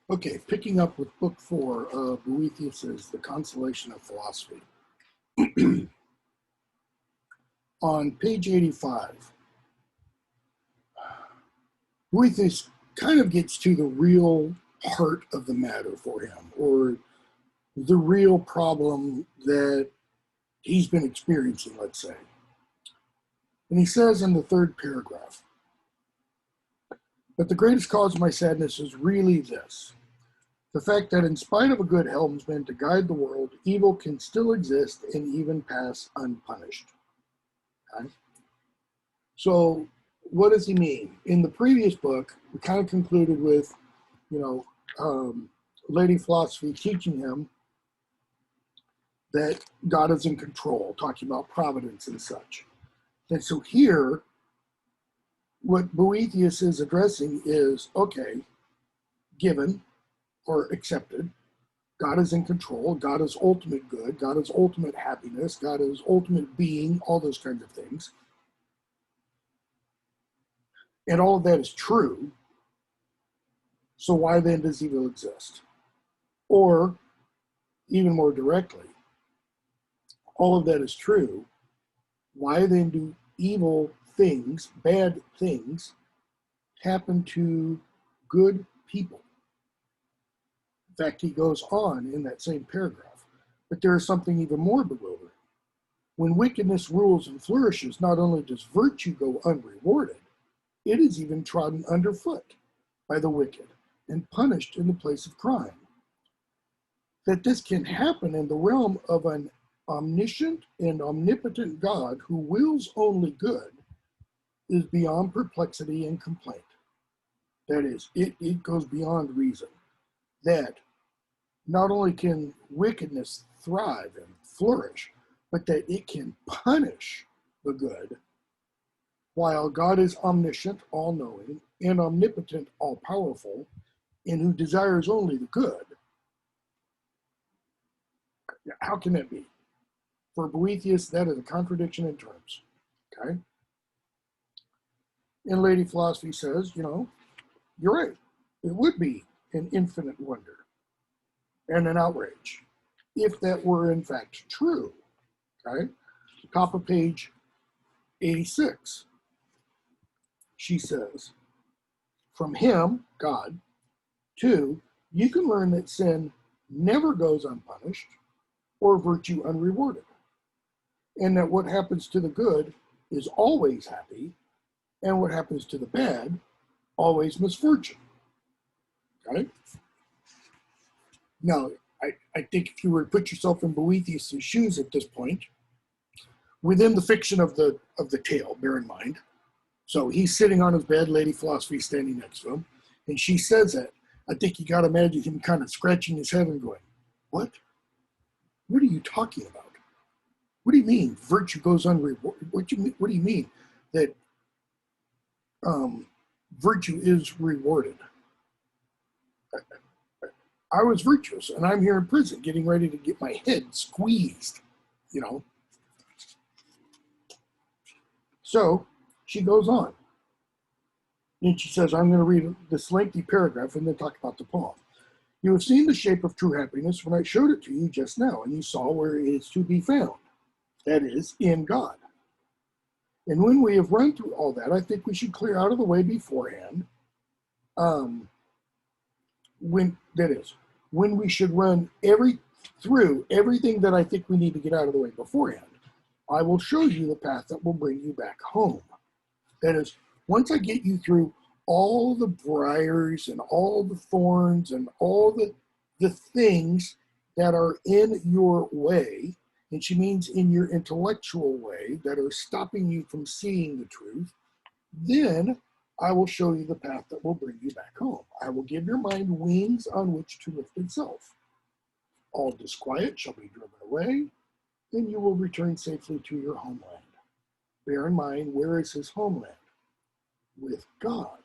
Okay, picking up with book 4 of Boethius's The Consolation of Philosophy. On page 85, Boethius kind of gets to the real heart of the matter for him, or the real problem that he's been experiencing, let's say. And he says in the third paragraph, "But the greatest cause of my sadness is really this. The fact that in spite of a good helmsman to guide the world, evil can still exist and even pass unpunished." Okay? So what does he mean? In the previous book, we kind of concluded with, Lady Philosophy teaching him that God is in control, talking about providence and such. And so here, what Boethius is addressing is, okay, given or accepted, God is in control, God is ultimate good, God is ultimate happiness, God is ultimate being, all those kinds of things. And all of that is true. So why then does evil exist? Or, even more directly, all of that is true. Why then do evil things, bad things, happen to good people? In fact, he goes on in that same paragraph. But there is something even more bewildering. When wickedness rules and flourishes, not only does virtue go unrewarded, it is even trodden underfoot by the wicked and punished in the place of crime. That this can happen in the realm of an omniscient and omnipotent God who wills only good is beyond perplexity and complaint. That is, it goes beyond reason. That not only can wickedness thrive and flourish, but that it can punish the good, while God is omniscient, all-knowing, and omnipotent, all-powerful, and who desires only the good. How can that be? For Boethius, that is a contradiction in terms. Okay? And Lady Philosophy says, you're right. It would be an infinite wonder and an outrage if that were in fact true. Okay? Top of page 86. She says, from him, God, too, you can learn that sin never goes unpunished or virtue unrewarded, and that what happens to the good is always happy, and what happens to the bad, always misfortune. Okay? Now, I think if you were to put yourself in Boethius' shoes at this point, within the fiction of the tale, bear in mind, so he's sitting on his bed, Lady Philosophy standing next to him, and she says that. I think you got to imagine him kind of scratching his head and going, what? What are you talking about? What do you mean virtue goes unrewarded? What do you mean that virtue is rewarded? I was virtuous, and I'm here in prison getting ready to get my head squeezed, So she goes on. And she says, I'm going to read this lengthy paragraph and then talk about the poem. You have seen the shape of true happiness when I showed it to you just now, and you saw where it is to be found. That is, in God. And when we have run through all that, I think we should clear out of the way beforehand. When we should run through everything that I think we need to get out of the way beforehand, I will show you the path that will bring you back home. That is, once I get you through all the briars and all the thorns and all the things that are in your way, and she means in your intellectual way, that are stopping you from seeing the truth, then I will show you the path that will bring you back home. I will give your mind wings on which to lift itself. All disquiet shall be driven away, then you will return safely to your homeland. Bear in mind, where is his homeland? With God,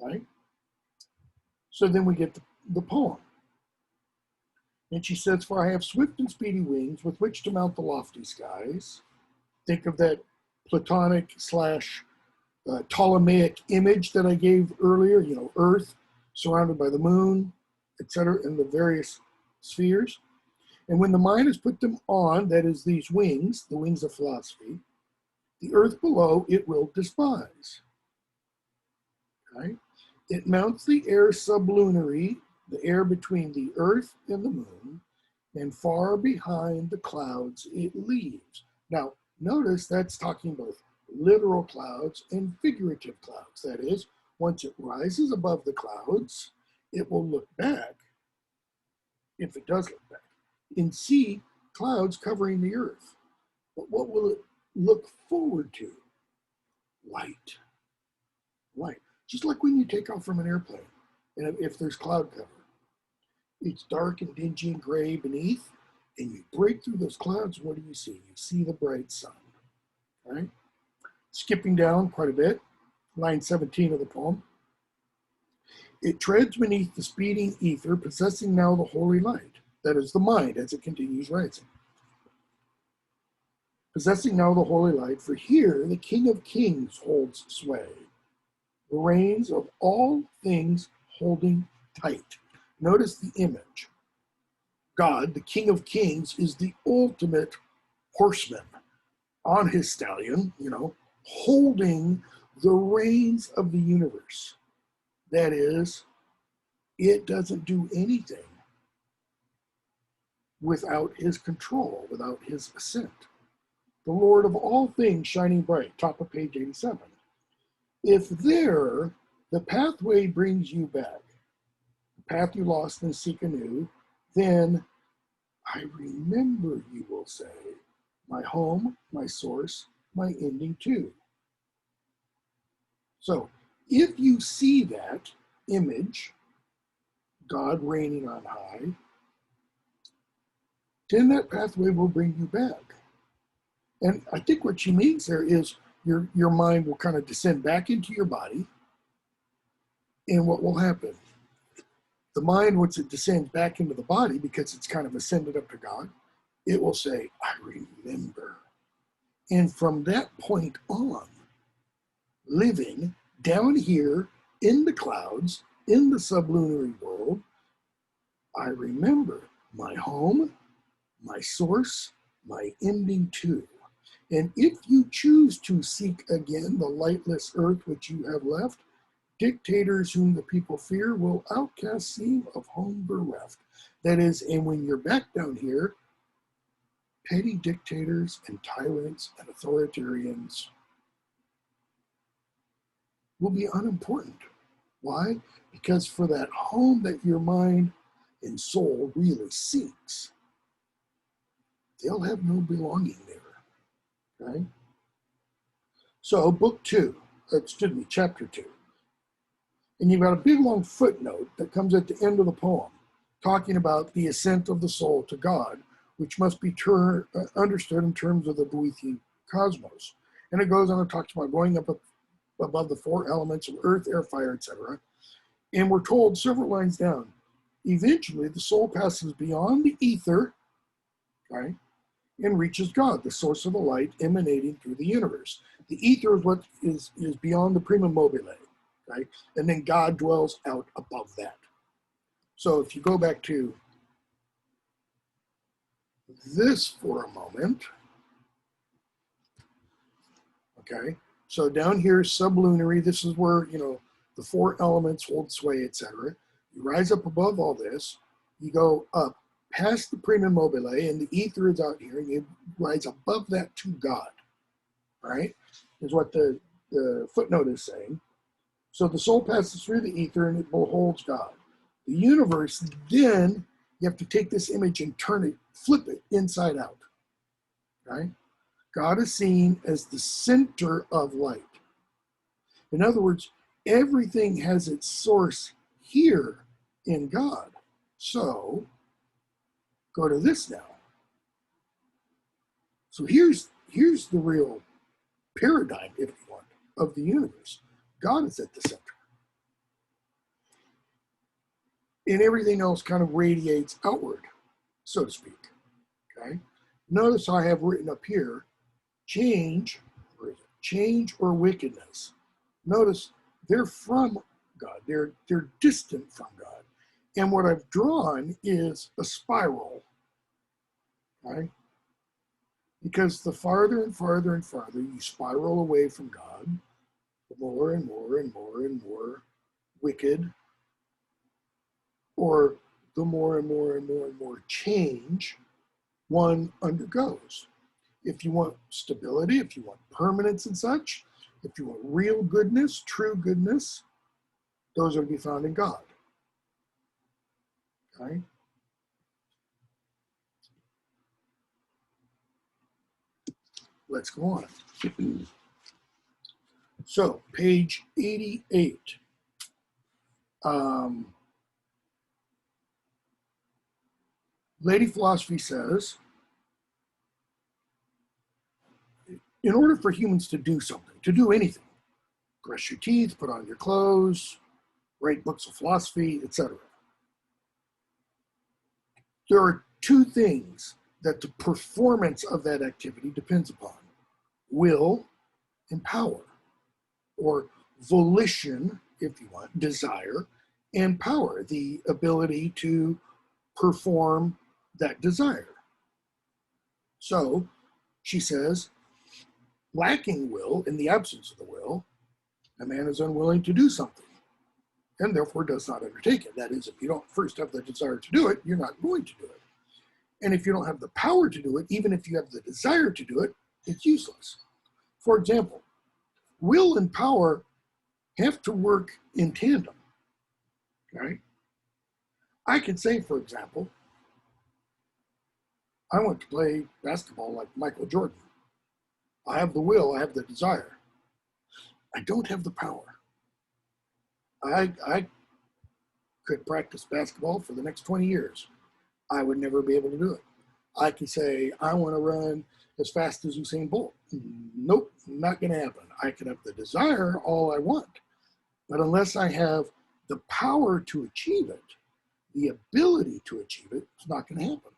right? So then we get the poem. And she says, for I have swift and speedy wings with which to mount the lofty skies. Think of that Platonic / Ptolemaic image that I gave earlier, Earth surrounded by the moon, etc., in the various spheres. And when the mind has put them on, that is, these wings, the wings of philosophy, the earth below it will despise. Okay? It mounts the air sublunary, the air between the earth and the moon, and far behind the clouds it leaves. Now, notice that's talking both literal clouds and figurative clouds. That is, once it rises above the clouds, it will look back, if it does look back, and see clouds covering the earth. But what will it look forward to? Light. Light. Just like when you take off from an airplane, and if there's cloud cover, it's dark and dingy and gray beneath, and you break through those clouds, what do you see? You see the bright sun, right? Skipping down quite a bit, line 17 of the poem. It treads beneath the speeding ether, possessing now the holy light. That is the mind as it continues rising. Possessing now the holy light, for here the King of Kings holds sway. The reins of all things holding tight. Notice the image. God, the King of Kings, is the ultimate horseman on his stallion, holding the reins of the universe. That is, it doesn't do anything without his control, without his assent. The Lord of all things shining bright, top of page 87. If there, the pathway brings you back, the path you lost and seek anew, then I remember, you will say, my home, my source, my ending too. So if you see that image, God reigning on high, then that pathway will bring you back. And I think what she means there is your mind will kind of descend back into your body. And what will happen? The mind, once it descends back into the body, because it's kind of ascended up to God, it will say, I remember. And from that point on, living down here in the clouds, in the sublunary world, I remember my home, my source, my ending too. And if you choose to seek again the lightless earth which you have left, dictators whom the people fear will outcast seem of home bereft. That is, and when you're back down here, petty dictators and tyrants and authoritarians will be unimportant. Why? Because for that home that your mind and soul really seeks, they'll have no belonging there. Okay? So chapter 2. And you've got a big long footnote that comes at the end of the poem, talking about the ascent of the soul to God, which must be understood in terms of the Boethian cosmos. And it goes on and talks about going up above the four elements of earth, air, fire, etc. And we're told several lines down, eventually the soul passes beyond the ether, right, and reaches God, the source of the light emanating through the universe. The ether is what is beyond the prima mobile, right? And then God dwells out above that. So if you go back to this for a moment, okay, so down here is sublunary. This is where, the four elements hold sway, etc. You rise up above all this, you go up past the prima mobile, and the ether is out here, and you rise above that to God, right? Is what the footnote is saying. So the soul passes through the ether and it beholds God. The universe, then you have to take this image and flip it inside out, right? God is seen as the center of light. In other words, everything has its source here in God. So go to this now. So here's the real paradigm, if you want, of the universe. God is at the center. And everything else kind of radiates outward, so to speak. Okay? Notice I have written up here, change or wickedness. Notice they're from God. They're distant from God. And what I've drawn is a spiral, okay? Because the farther and farther and farther you spiral away from God, the more and more and more and more wicked, or the more and more and more and more change one undergoes. If you want stability, if you want permanence and such, if you want real goodness, true goodness, those are to be found in God. Okay? Let's go on. So, page 88. Lady Philosophy says, in order for humans to do something, to do anything, brush your teeth, put on your clothes, write books of philosophy, etc., there are two things that the performance of that activity depends upon: will and power, or volition, if you want, desire, and power, the ability to perform that desire. So she says, lacking will, in the absence of the will, a man is unwilling to do something and therefore does not undertake it. That is, if you don't first have the desire to do it, you're not going to do it. And if you don't have the power to do it, even if you have the desire to do it, it's useless. For example, will and power have to work in tandem, right? I could say, for example, I want to play basketball like Michael Jordan. I have the will, I have the desire. I don't have the power. I could practice basketball for the next 20 years. I would never be able to do it. I could say, I want to run as fast as Usain Bolt. Nope, not going to happen. I could have the desire all I want, but unless I have the power to achieve it, the ability to achieve it, it's not going to happen.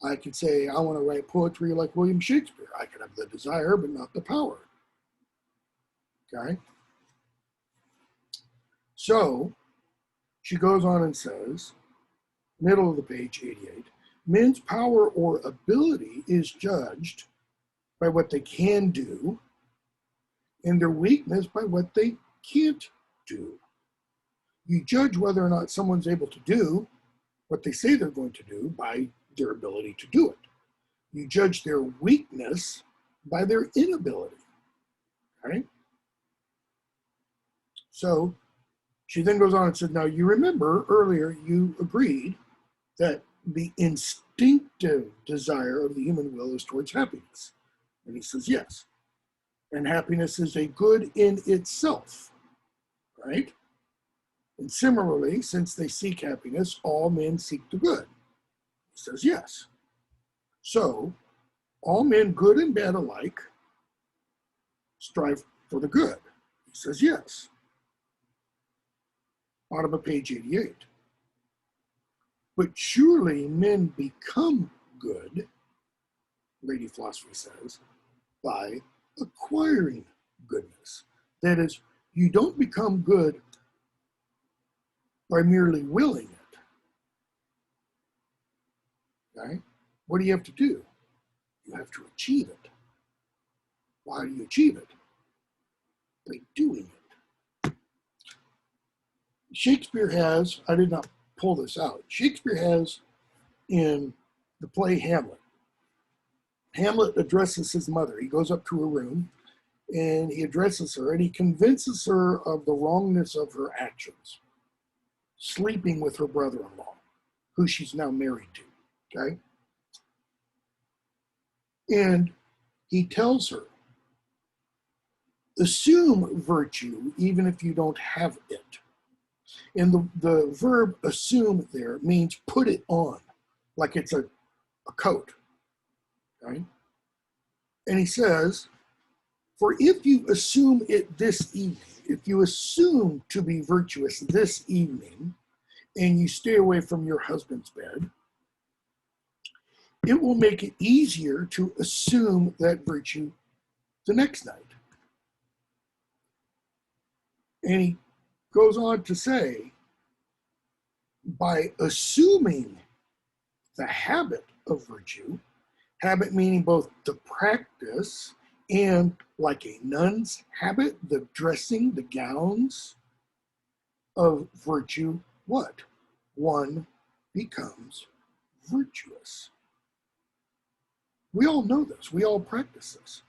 I could say, I want to write poetry like William Shakespeare. I could have the desire, but not the power. Okay? So she goes on and says, middle of the page 88, men's power or ability is judged by what they can do, and their weakness by what they can't do. You judge whether or not someone's able to do what they say they're going to do by their ability to do it. You judge their weakness by their inability, right? So she then goes on and said, now you remember earlier you agreed that the instinctive desire of the human will is towards happiness. And he says, yes. And happiness is a good in itself, right? And similarly, since they seek happiness, all men seek the good. He says, yes. So all men, good and bad alike, strive for the good. He says, yes. Bottom of page 88. But surely men become good, Lady Philosophy says, by acquiring goodness. That is, you don't become good by merely willing it. Okay? What do you have to do? You have to achieve it. Why do you achieve it? By doing it. Shakespeare has, I did not pull this out, Shakespeare has in the play Hamlet. Hamlet addresses his mother. He goes up to her room and he addresses her and he convinces her of the wrongness of her actions, sleeping with her brother-in-law, who she's now married to, okay? And he tells her, assume virtue even if you don't have it. And the verb assume there means put it on, like it's a coat, okay? And he says, for if you assume it this evening, if you assume to be virtuous this evening, and you stay away from your husband's bed, it will make it easier to assume that virtue the next night. And he goes on to say, by assuming the habit of virtue, habit meaning both the practice and, like a nun's habit, the dressing, the gowns of virtue, what? One becomes virtuous. We all know this. We all practice this.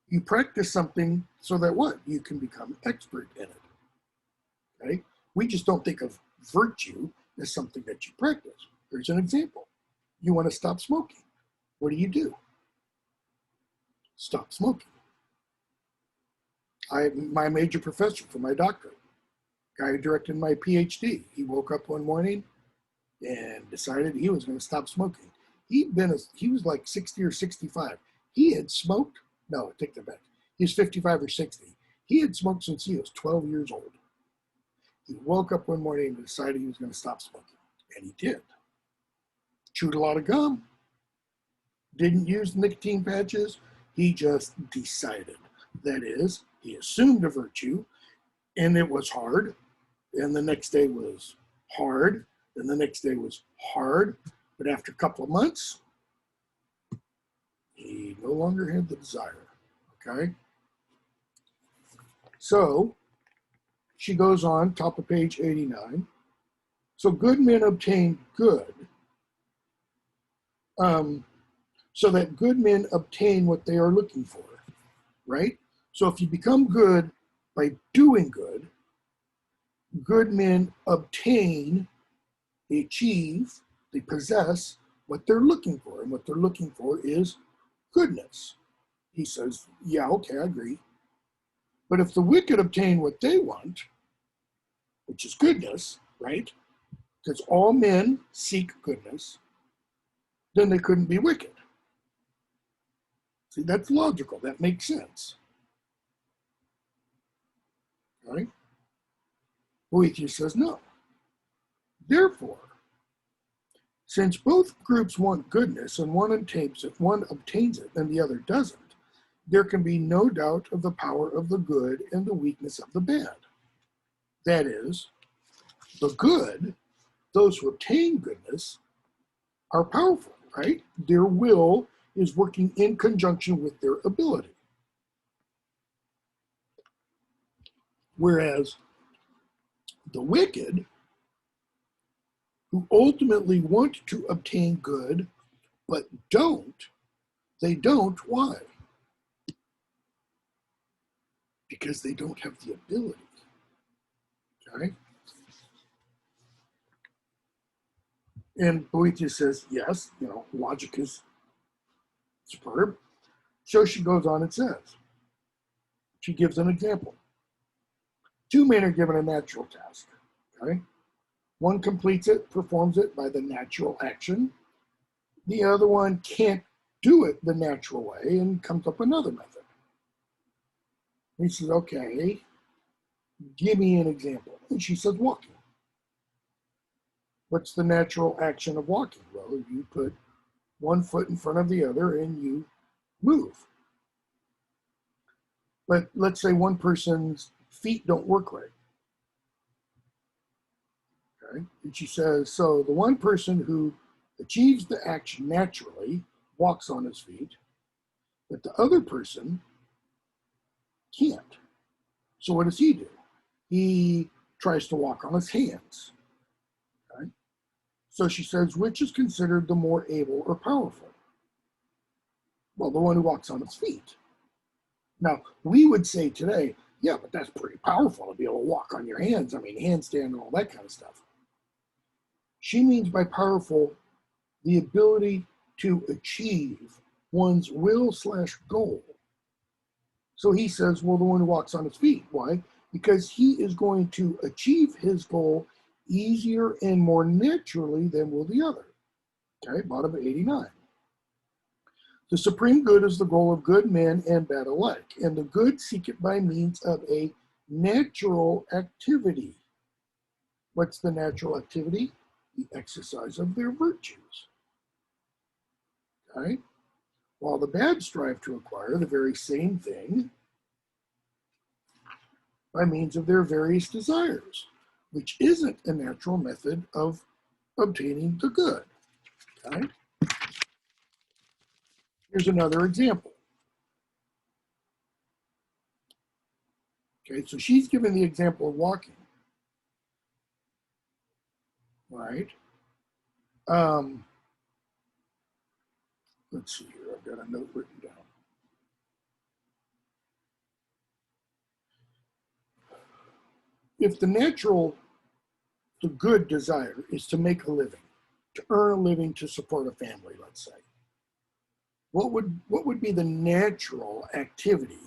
You practice something so that what? You can become expert in it. Okay? We just don't think of virtue as something that you practice. Here's an example. You want to stop smoking. What do? Stop smoking. My major professor for my doctorate, guy who directed my PhD, he woke up one morning and decided he was going to stop smoking. He was like 60 or 65. He had smoked. No, take that back. He was 55 or 60. He had smoked since he was 12 years old. He woke up one morning and decided he was going to stop smoking, and he did. Chewed a lot of gum. Didn't use nicotine patches. He just decided. That is, he assumed a virtue, and it was hard. And the next day was hard. And the next day was hard. But after a couple of months, he no longer had the desire. Okay? So she goes on, top of page 89. So good men obtain good. So that good men obtain what they are looking for, right? So if you become good by doing good, good men obtain, they achieve, they possess what they're looking for. And what they're looking for is goodness. He says, yeah, okay, I agree. But if the wicked obtain what they want, which is goodness, right? Because all men seek goodness, then they couldn't be wicked. See, that's logical. That makes sense. Right? Boethius says no. Therefore, since both groups want goodness and one obtains it and the other doesn't, there can be no doubt of the power of the good and the weakness of the bad. That is, the good, those who obtain goodness, are powerful, right? Their will is working in conjunction with their ability. Whereas the wicked, who ultimately want to obtain good, but they don't, why? Because they don't have the ability, okay? And Boethius says, yes, logic is superb. So she goes on and says, she gives an example. Two men are given a natural task, okay? One completes it, performs it by the natural action. The other one can't do it the natural way and comes up with another method. He says, okay, give me an example. And she says, walking. What's the natural action of walking? Well, you put one foot in front of the other and you move. But let's say one person's feet don't work right. Okay? And she says, so the one person who achieves the action naturally walks on his feet, but the other person can't. So what does he do? He tries to walk on his hands. Okay? So she says, which is considered the more able or powerful? Well, the one who walks on his feet. Now, we would say today, yeah, but that's pretty powerful to be able to walk on your hands. I mean, handstand and all that kind of stuff. She means by powerful, the ability to achieve one's will/goal. So he says, well, the one who walks on his feet. Why? Because he is going to achieve his goal easier and more naturally than will the other. Okay, bottom of 89. The supreme good is the goal of good men and bad alike, and the good seek it by means of a natural activity. What's the natural activity? The exercise of their virtues. Okay? While the bad strive to acquire the very same thing by means of their various desires. which isn't a natural method of obtaining the good. Okay? Here's another example. Okay, so she's given the example of walking, right? Let's see here, I've got a note written down. If the good desire is to make a living, to earn a living to support a family, let's say, what would be the natural activity,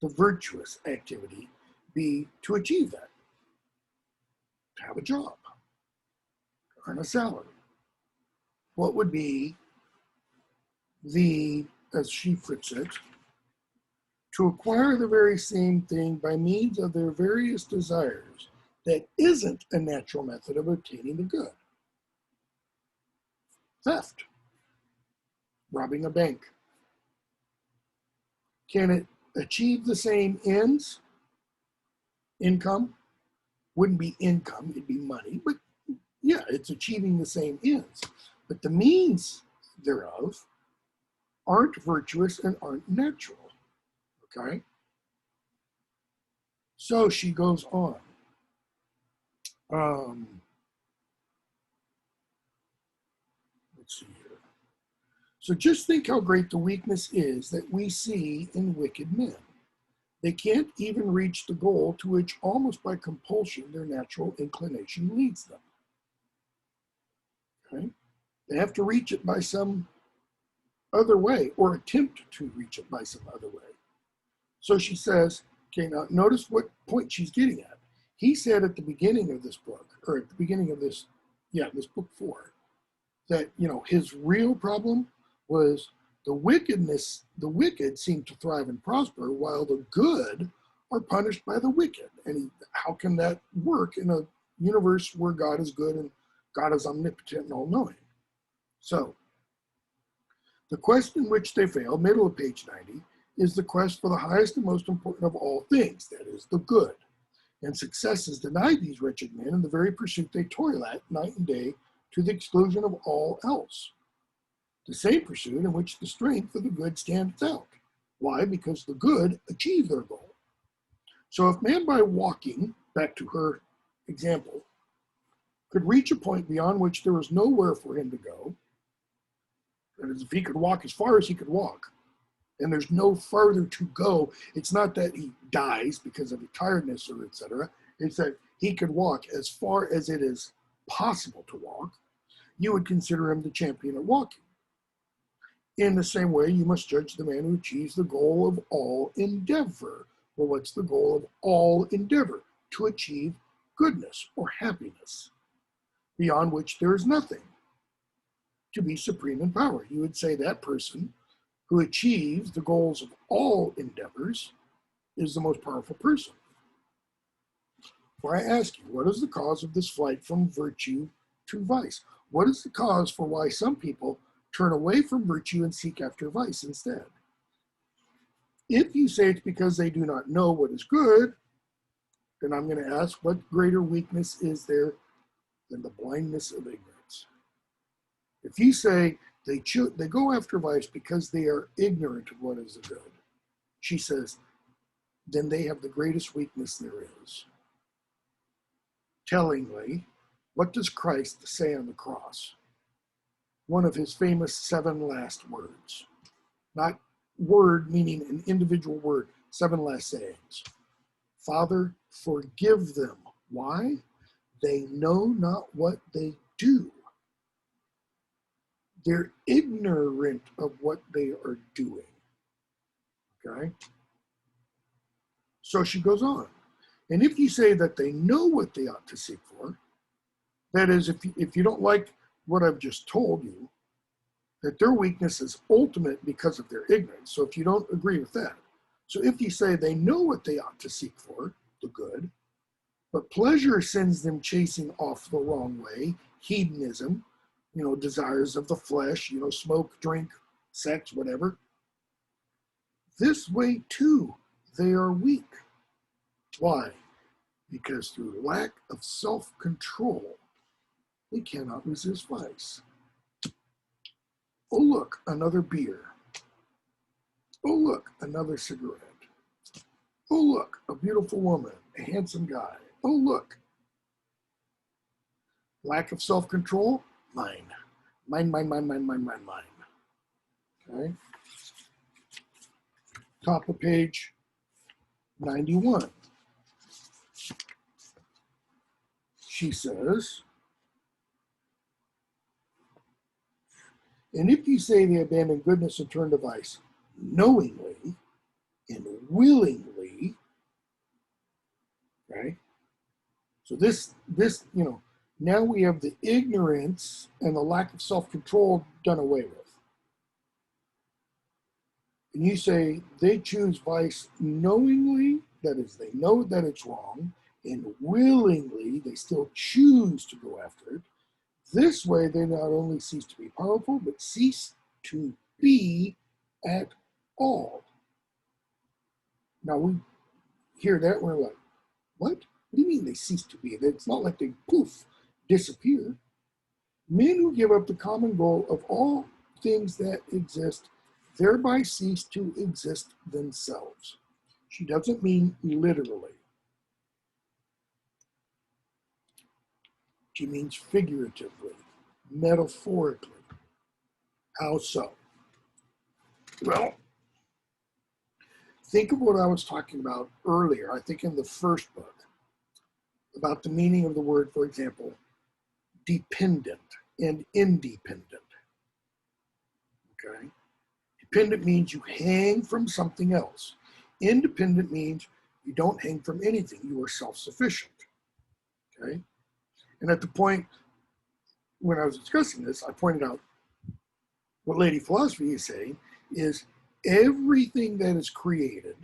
the virtuous activity, be to achieve that? To have a job, to earn a salary. What would be the, as she puts it, to acquire the very same thing by means of their various desires that isn't a natural method of obtaining the good? Theft, robbing a bank. Can it achieve the same ends? Income? Wouldn't be income, it'd be money, but yeah, it's achieving the same ends. But the means thereof aren't virtuous and aren't natural. Okay? So she goes on. Let's see here. So just think how great the weakness is that we see in wicked men. They can't even reach the goal to which almost by compulsion their natural inclination leads them. Okay? They have to reach it by some other way or attempt to reach it by some other way. So she says, okay, now notice what point she's getting at. He said at the beginning of this book, or at the beginning of this, this book 4, that, his real problem was the wickedness. The wicked seem to thrive and prosper while the good are punished by the wicked. And how can that work in a universe where God is good and God is omnipotent and all-knowing? So the quest in which they fail, middle of page 90, is the quest for the highest and most important of all things, that is, the good. And success is denied these wretched men in the very pursuit they toil at night and day to the exclusion of all else. The same pursuit in which the strength of the good stands out. Why? Because the good achieve their goal. So if man by walking, back to her example, could reach a point beyond which there was nowhere for him to go, that is, if he could walk as far as he could walk, and there's no further to go, it's not that he dies because of tiredness or etc. It's that he could walk as far as it is possible to walk. You would consider him the champion at walking. In the same way, you must judge the man who achieves the goal of all endeavor. Well, what's the goal of all endeavor? To achieve goodness or happiness, beyond which there is nothing. To be supreme in power. You would say that person who achieves the goals of all endeavors is the most powerful person. For I ask you, what is the cause of this flight from virtue to vice? What is the cause for why some people turn away from virtue and seek after vice instead? If you say it's because they do not know what is good, then I'm going to ask, what greater weakness is there than the blindness of ignorance? If you say they go after vice because they are ignorant of what is the good, she says, then they have the greatest weakness there is. Tellingly, what does Christ say on the cross? One of his famous 7 last words. Not word meaning an individual word, 7 last sayings. Father, forgive them. Why? They know not what they do. They're ignorant of what they are doing. Okay? So she goes on. And if you say that they know what they ought to seek for, that is, if you don't like what I've just told you, that their weakness is ultimate because of their ignorance. So if you don't agree with that, so if you say they know what they ought to seek for, the good, but pleasure sends them chasing off the wrong way, hedonism, desires of the flesh, smoke, drink, sex, whatever, this way too, they are weak. Why? because through lack of self-control, they cannot resist vice. Oh, look, another beer. Oh, look, another cigarette. Oh, look, a beautiful woman, a handsome guy. Oh, look. Lack of self-control, mine. Mine, mine, mine, mine, mine, mine, mine. Okay. Top of page 91. She says, and if you say they abandon goodness and turn to vice knowingly and willingly, right? So this, now we have the ignorance and the lack of self-control done away with. And you say they choose vice knowingly, that is, they know that it's wrong, and willingly, they still choose to go after it. This way, they not only cease to be powerful, but cease to be at all. Now, we hear that, and we're like, what? What do you mean they cease to be? It's not like they poof, disappear. Men who give up the common goal of all things that exist thereby cease to exist themselves. She doesn't mean literally. She means figuratively, metaphorically. How so? Well, think of what I was talking about earlier, I think in the first book, about the meaning of the word, for example, dependent and independent. Okay? Dependent means you hang from something else. Independent means you don't hang from anything. You are self-sufficient. Okay? And at the point when I was discussing this, I pointed out what Lady Philosophy is saying is everything that is created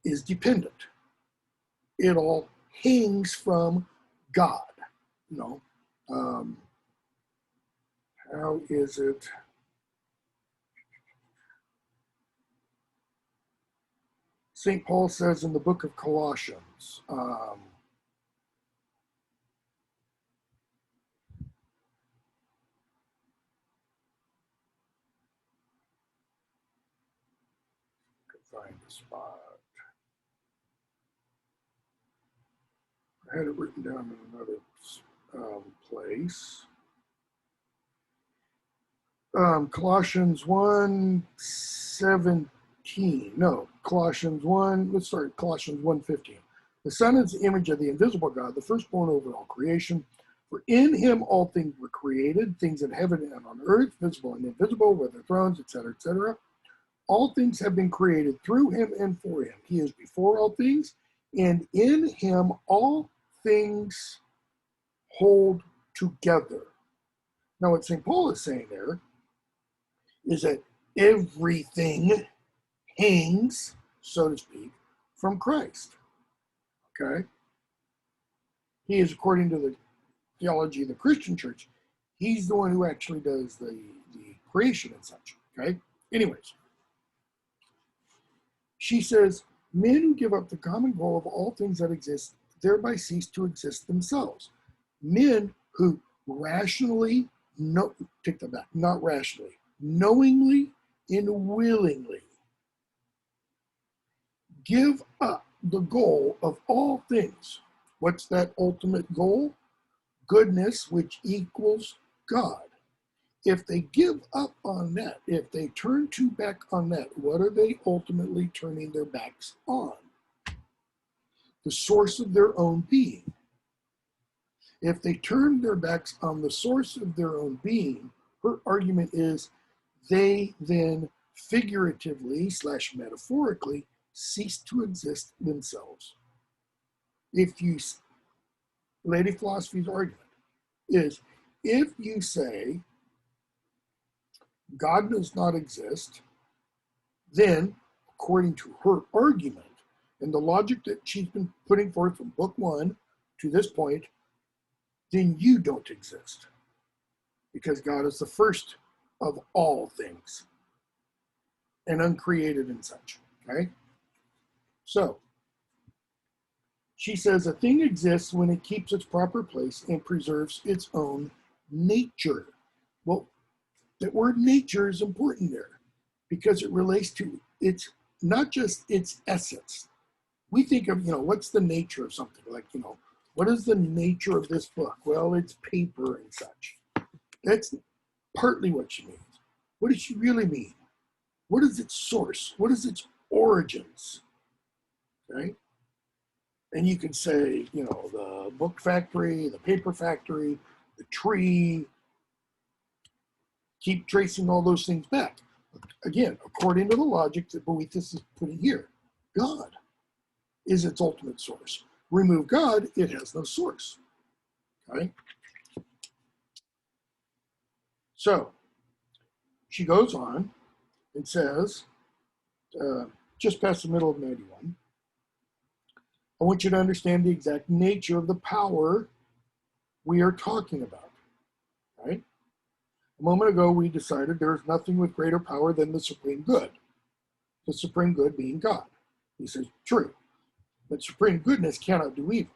is dependent. It all hangs from God. How is it? St. Paul says in the book of Colossians, find the spot. I had it written down in another place. Colossians 1:17. No, Colossians 1. Let's start Colossians 1:15. The Son is the image of the invisible God, the firstborn over all creation. For in him all things were created, things in heaven and on earth, visible and invisible, whether thrones, etc., etc. All things have been created through him and for him. He is before all things, and in him all things hold together. Now, what St. Paul is saying there is that everything hangs, so to speak, from Christ. Okay? He is, according to the theology of the Christian church, he's the one who actually does the creation and such. Okay? Anyways, she says, men who give up the common goal of all things that exist thereby cease to exist themselves. Men who rationally, take that back, not rationally, knowingly and willingly give up the goal of all things. What's that ultimate goal? Goodness, which equals God. If they give up on that, if they turn to back on that, what are they ultimately turning their backs on? The source of their own being. If they turn their backs on the source of their own being, her argument is they then figuratively / metaphorically cease to exist themselves. Lady Philosophy's argument is if you say God does not exist, then, according to her argument, and the logic that she's been putting forth from book 1 to this point, then you don't exist. Because God is the first of all things and uncreated and such. Okay? So, She says a thing exists when it keeps its proper place and preserves its own nature. Well, that word nature is important there because it relates to its, not just its essence. We think of, what's the nature of something? Like, what is the nature of this book? Well, it's paper and such. That's partly what she means. What does she really mean? What is its source? What is its origins? Okay? And you could say, the book factory, the paper factory, the tree, keep tracing all those things back. Again, according to the logic that Boethus is putting here, God is its ultimate source. Remove God, it has no source. Okay? So she goes on and says, just past the middle of 91, I want you to understand the exact nature of the power we are talking about. Right? A moment ago, we decided there is nothing with greater power than the supreme good. The supreme good being God. He says, true. But supreme goodness cannot do evil.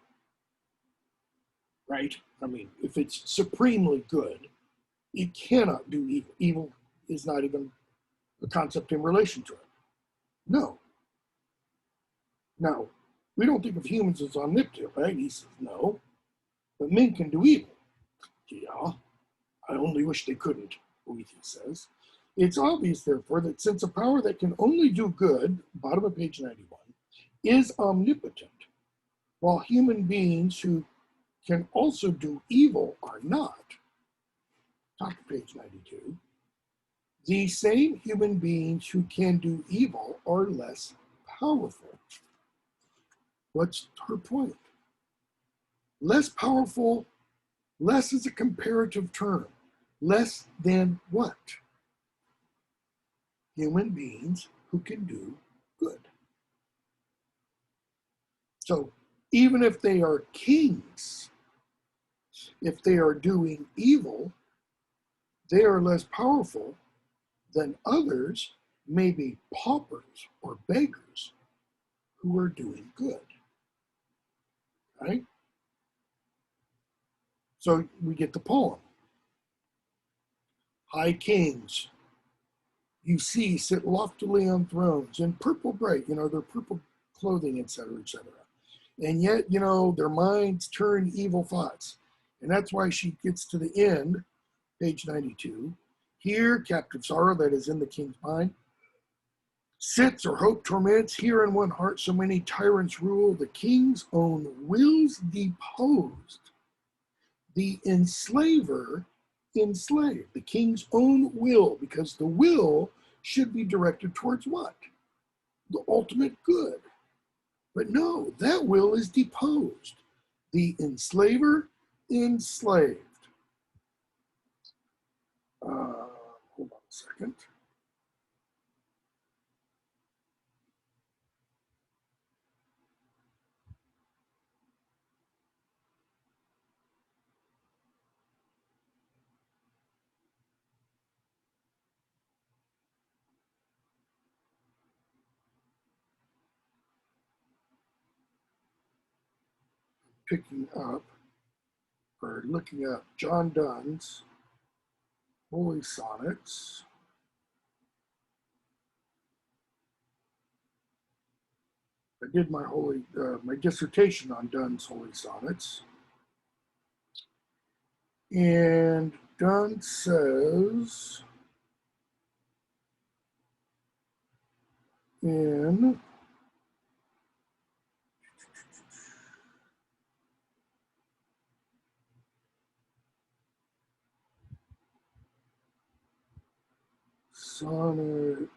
Right? I mean, if it's supremely good, it cannot do evil. Evil is not even a concept in relation to it. No. Now, we don't think of humans as omnipotent, right? He says, no. But men can do evil. Yeah. I only wish they couldn't, Boethius says. It's obvious, therefore, that since a power that can only do good, bottom of page 91, is omnipotent, while human beings who can also do evil are not, top of page 92, the same human beings who can do evil are less powerful. What's her point? Less powerful, less is a comparative term. Less than what? Human beings who can do good. So even if they are kings, if they are doing evil, they are less powerful than others, maybe paupers or beggars, who are doing good. Right? So we get the poem. High kings, you see, sit loftily on thrones in purple bright, their purple clothing, etc., etc. And yet, their minds turn evil thoughts. And that's why she gets to the end, page 92. Here, captive sorrow that is in the king's mind, sits or hope torments, here in one heart so many tyrants rule, the king's own wills deposed, the enslaver enslaved, the king's own will, because the will should be directed towards what? The ultimate good. But no, that will is deposed. The enslaver enslaved. Hold on a second. Picking up or looking up John Donne's Holy Sonnets. I did my my dissertation on Donne's Holy Sonnets, and Donne says in Sonnet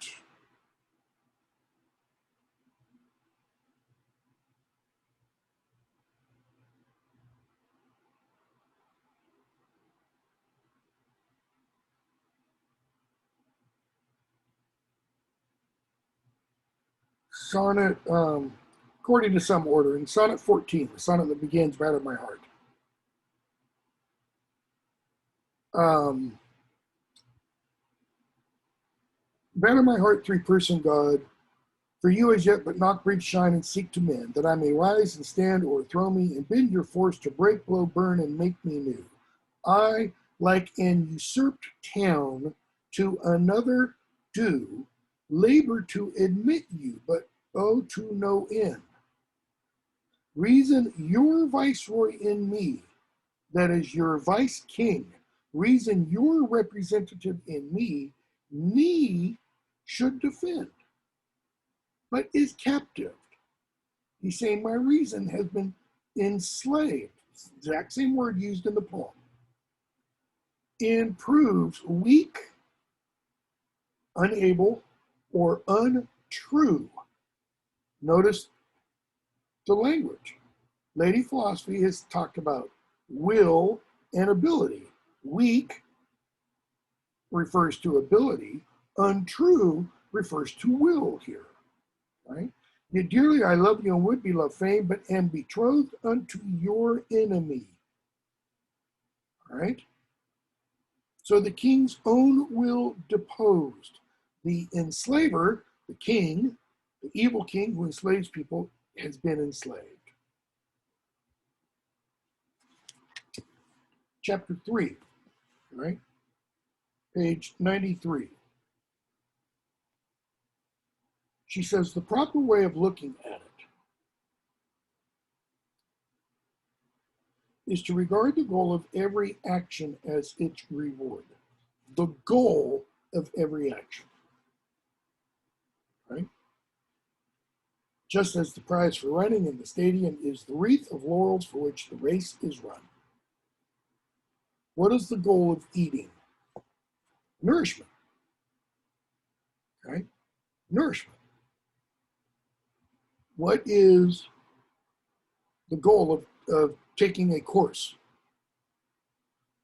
according to some order, in Sonnet 14, the sonnet that begins right at my heart. Batter my heart, three-person God, For you as yet but not breathe shine and seek to mend, that I may rise and stand o'erthrow me, and bend your force to break, blow, burn, and make me new. I, like an usurped town, to another do, labor to admit you, but to no end. Reason your viceroy in me, that is your vice king, reason your representative in me should defend, but is captive. He's saying my reason has been enslaved. Exact same word used in the poem. And proves weak, unable, or untrue. Notice the language. Lady Philosophy has talked about will and ability. Weak refers to ability. Untrue refers to will here. Right? Yet dearly I love you and would be loved fain, but am betrothed unto your enemy. All right? So the king's own will deposed. The enslaver, the king, the evil king who enslaves people, has been enslaved. Chapter 3, right? Page 93. She says, the proper way of looking at it is to regard the goal of every action as its reward. The goal of every action, right? Just as the prize for running in the stadium is the wreath of laurels for which the race is run. What is the goal of eating? Nourishment, right? Nourishment. What is the goal of taking a course?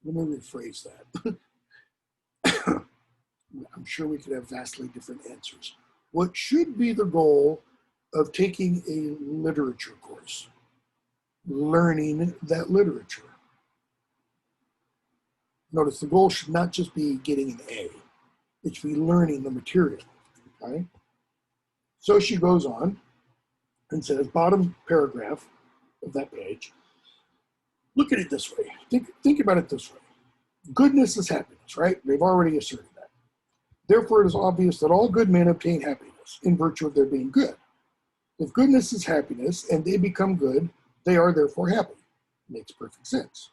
Let me rephrase that. I'm sure we could have vastly different answers. What should be the goal of taking a literature course? Learning that literature. Notice the goal should not just be getting an A. It should be learning the material, okay? So she goes on and says, bottom paragraph of that page, look at it this way. Think about it this way. Goodness is happiness, right? They've already asserted that. Therefore, it is obvious that all good men obtain happiness in virtue of their being good. If goodness is happiness and they become good, they are therefore happy. Makes perfect sense.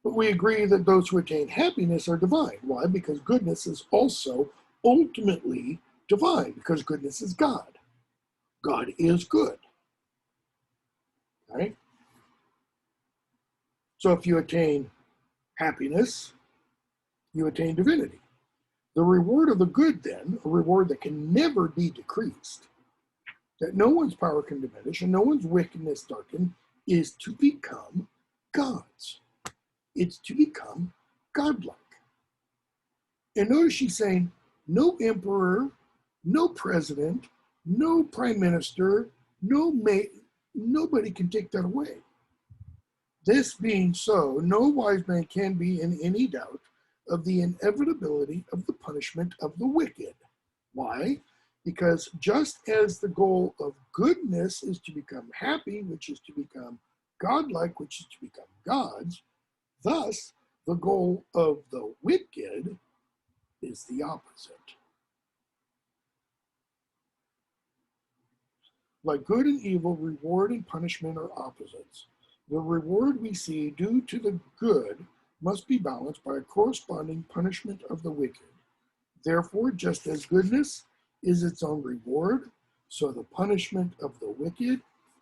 But we agree that those who attain happiness are divine. Why? Because goodness is also ultimately divine, because goodness is God. God is good. Right? So if you attain happiness, you attain divinity. The reward of the good, then, a reward that can never be decreased, that no one's power can diminish and no one's wickedness darken, is to become God's. It's to become godlike. And notice she's saying, no emperor, no president, no prime minister, nobody can take that away. This being so, no wise man can be in any doubt of the inevitability of the punishment of the wicked. Why? Because just as the goal of goodness is to become happy, which is to become godlike, which is to become God's, thus the goal of the wicked is the opposite. Like good and evil, reward and punishment are opposites. The reward we see due to the good must be balanced by a corresponding punishment of the wicked. Therefore, just as goodness is its own reward, so the punishment of the wicked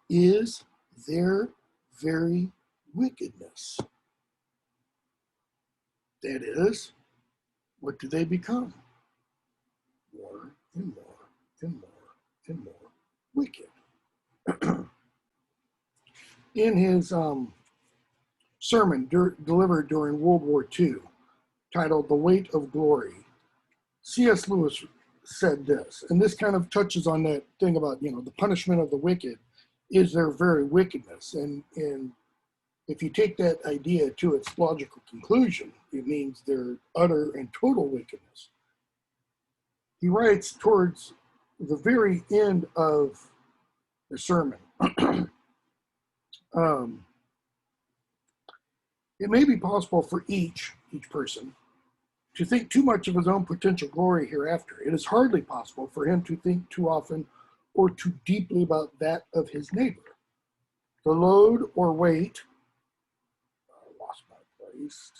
is their very wickedness. That is, what do they become? More and more and more and more wicked. In his sermon delivered during World War II, titled The Weight of Glory, C.S. Lewis said this, and this kind of touches on that thing about, the punishment of the wicked is their very wickedness. And if you take that idea to its logical conclusion, it means their utter and total wickedness. He writes, towards the very end of the sermon, it may be possible for each person to think too much of his own potential glory hereafter. It is hardly possible for him to think too often or too deeply about that of his neighbor. The load or weight, I lost my place.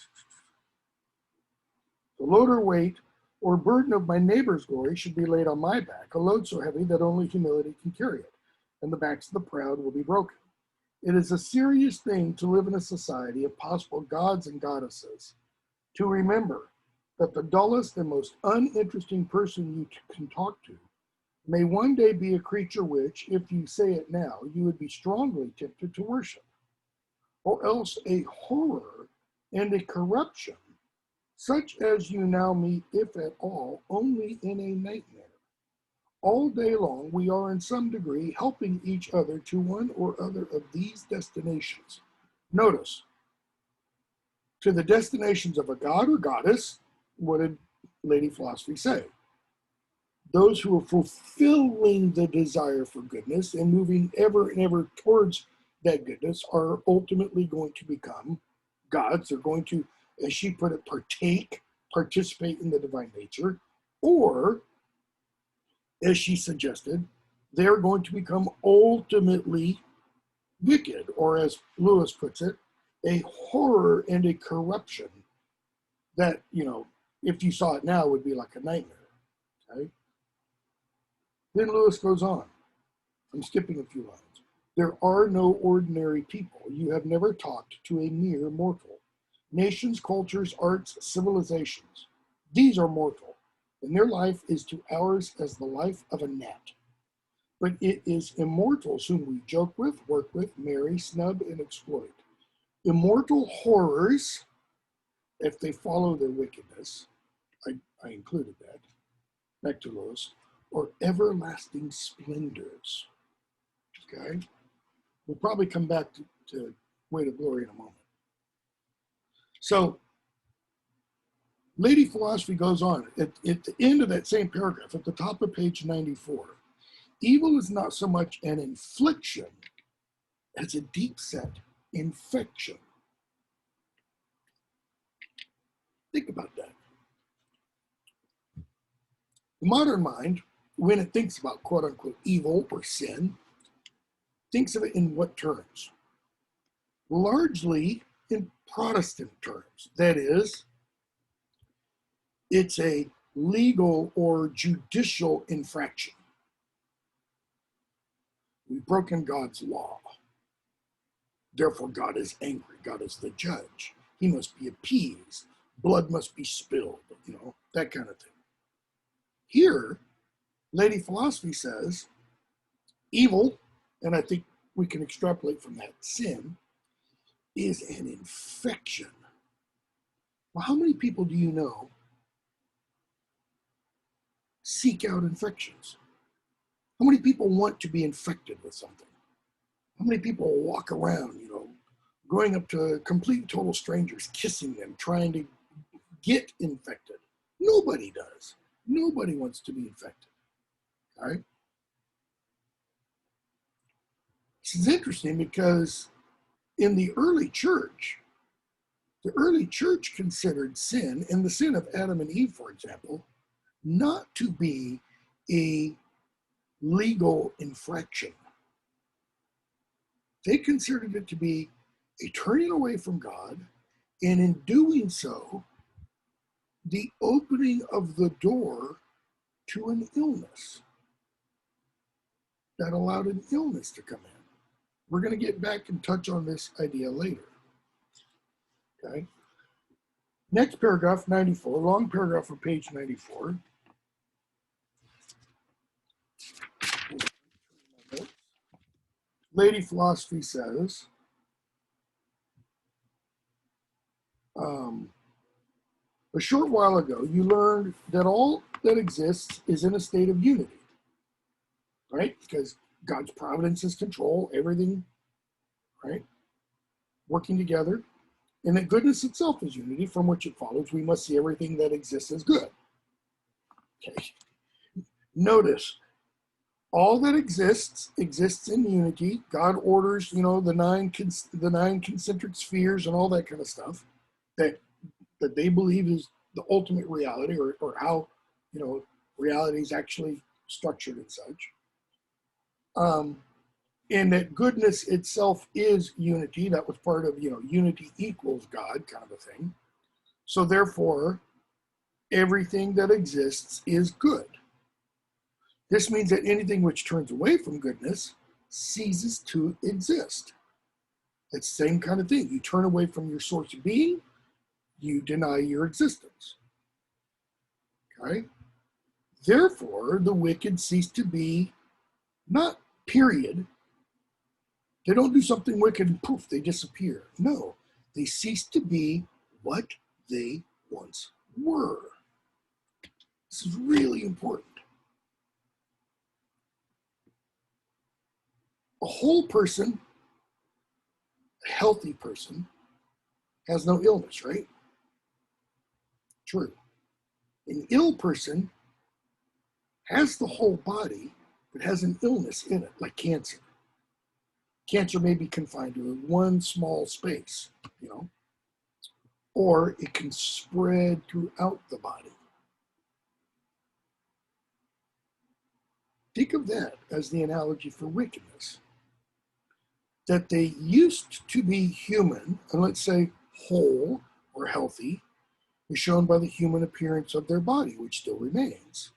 The load or weight or burden of my neighbor's glory should be laid on my back, a load so heavy that only humility can carry it, and the backs of the proud will be broken. It is a serious thing to live in a society of possible gods and goddesses, to remember that the dullest and most uninteresting person you can talk to may one day be a creature which, if you say it now, you would be strongly tempted to worship, or else a horror and a corruption, such as you now meet, if at all, only in a nightmare. All day long, we are in some degree helping each other to one or other of these destinations. Notice, to the destinations of a god or goddess. What did Lady Philosophy say? Those who are fulfilling the desire for goodness and moving ever and ever towards that goodness are ultimately going to become gods. They're going to, as she put it, participate in the divine nature, or, as she suggested, they're going to become ultimately wicked, or as Lewis puts it, a horror and a corruption that, if you saw it now, would be like a nightmare. Okay? Then Lewis goes on. I'm skipping a few lines. There are no ordinary people. You have never talked to a mere mortal. Nations, cultures, arts, civilizations. These are mortal, and their life is to ours as the life of a gnat. But it is immortals whom we joke with, work with, marry, snub, and exploit. Immortal horrors, if they follow their wickedness, I included that, back to Lewis, or everlasting splendors. Okay? We'll probably come back to Weight of Glory in a moment. So, Lady Philosophy goes on. At the end of that same paragraph, at the top of page 94, evil is not so much an infliction as a deep-set infection. Think about that. The modern mind, when it thinks about quote-unquote evil or sin, thinks of it in what terms? Largely in Protestant terms. That is, it's a legal or judicial infraction. We've broken God's law. Therefore, God is angry. God is the judge. He must be appeased. Blood must be spilled, that kind of thing. Here, Lady Philosophy says, evil, and I think we can extrapolate from that, sin, is an infection. Well, how many people do you know seek out infections? How many people want to be infected with something? How many people walk around, going up to complete total strangers, kissing them, trying to get infected? Nobody does. Nobody wants to be infected. All right? This is interesting because in the early church considered sin, and the sin of Adam and Eve, for example, not to be a legal infraction. They considered it to be a turning away from God, and in doing so, the opening of the door to an illness that allowed an illness to come in. We're going to get back and touch on this idea later. Okay. Next paragraph, 94, long paragraph on page 94. Lady Philosophy says, a short while ago, you learned that all that exists is in a state of unity, right? Because God's providence is control, everything, right? Working together. And that goodness itself is unity, from which it follows we must see everything that exists as good. Okay. Notice, All that exists in unity. God orders, the nine concentric spheres and all that kind of stuff that they believe is the ultimate reality, or how reality is actually structured and such. And that goodness itself is unity. That was part of unity equals God kind of a thing. So therefore, everything that exists is good. This means that anything which turns away from goodness ceases to exist. It's the same kind of thing. You turn away from your source of being, you deny your existence. Okay? Therefore, the wicked cease to be, not period. They don't do something wicked and poof, they disappear. No, they cease to be what they once were. This is really important. A whole person, a healthy person, has no illness, right? True. An ill person has the whole body, but has an illness in it, like cancer. Cancer may be confined to one small space, or it can spread throughout the body. Think of that as the analogy for wickedness. That they used to be human, and let's say whole or healthy, is shown by the human appearance of their body, which still remains.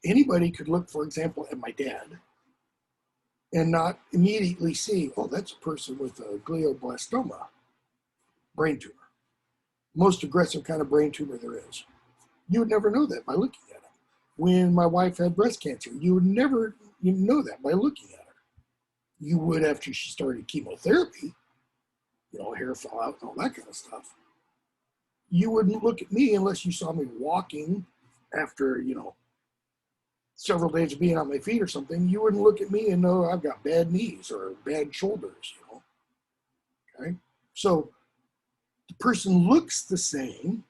Anybody could look, for example, at my dad and not immediately see, oh, that's a person with a glioblastoma, brain tumor. Most aggressive kind of brain tumor there is. You would never know that by looking at him. When my wife had breast cancer, you would never know that by looking at her. You would after she started chemotherapy, hair fell out and all that kind of stuff. You wouldn't look at me unless you saw me walking after, several days of being on my feet or something. You wouldn't look at me and know I've got bad knees or bad shoulders, Okay? So the person looks the same,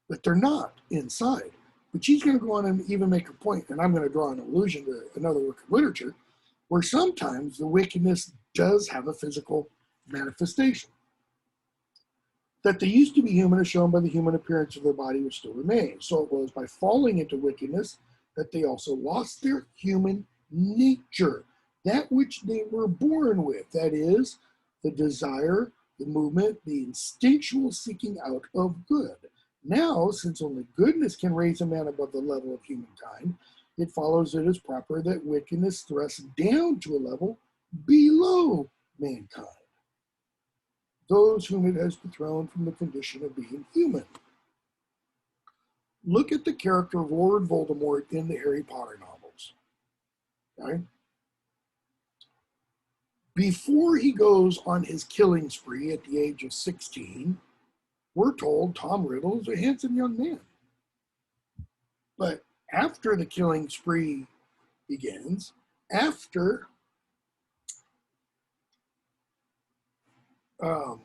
but they're not inside. But she's going to go on and even make a point, and I'm going to draw an allusion to another work of literature, where sometimes the wickedness does have a physical manifestation. That they used to be human is shown by the human appearance of their body, which still remains. So it was by falling into wickedness that they also lost their human nature, that which they were born with. That is, the desire, the movement, the instinctual seeking out of good. Now, since only goodness can raise a man above the level of humankind, it follows it is proper that wickedness thrusts down to a level below mankind, those whom it has dethroned from the condition of being human. Look at the character of Lord Voldemort in the Harry Potter novels. Okay? Before he goes on his killing spree at the age of 16, we're told Tom Riddle is a handsome young man. But after the killing spree begins, after the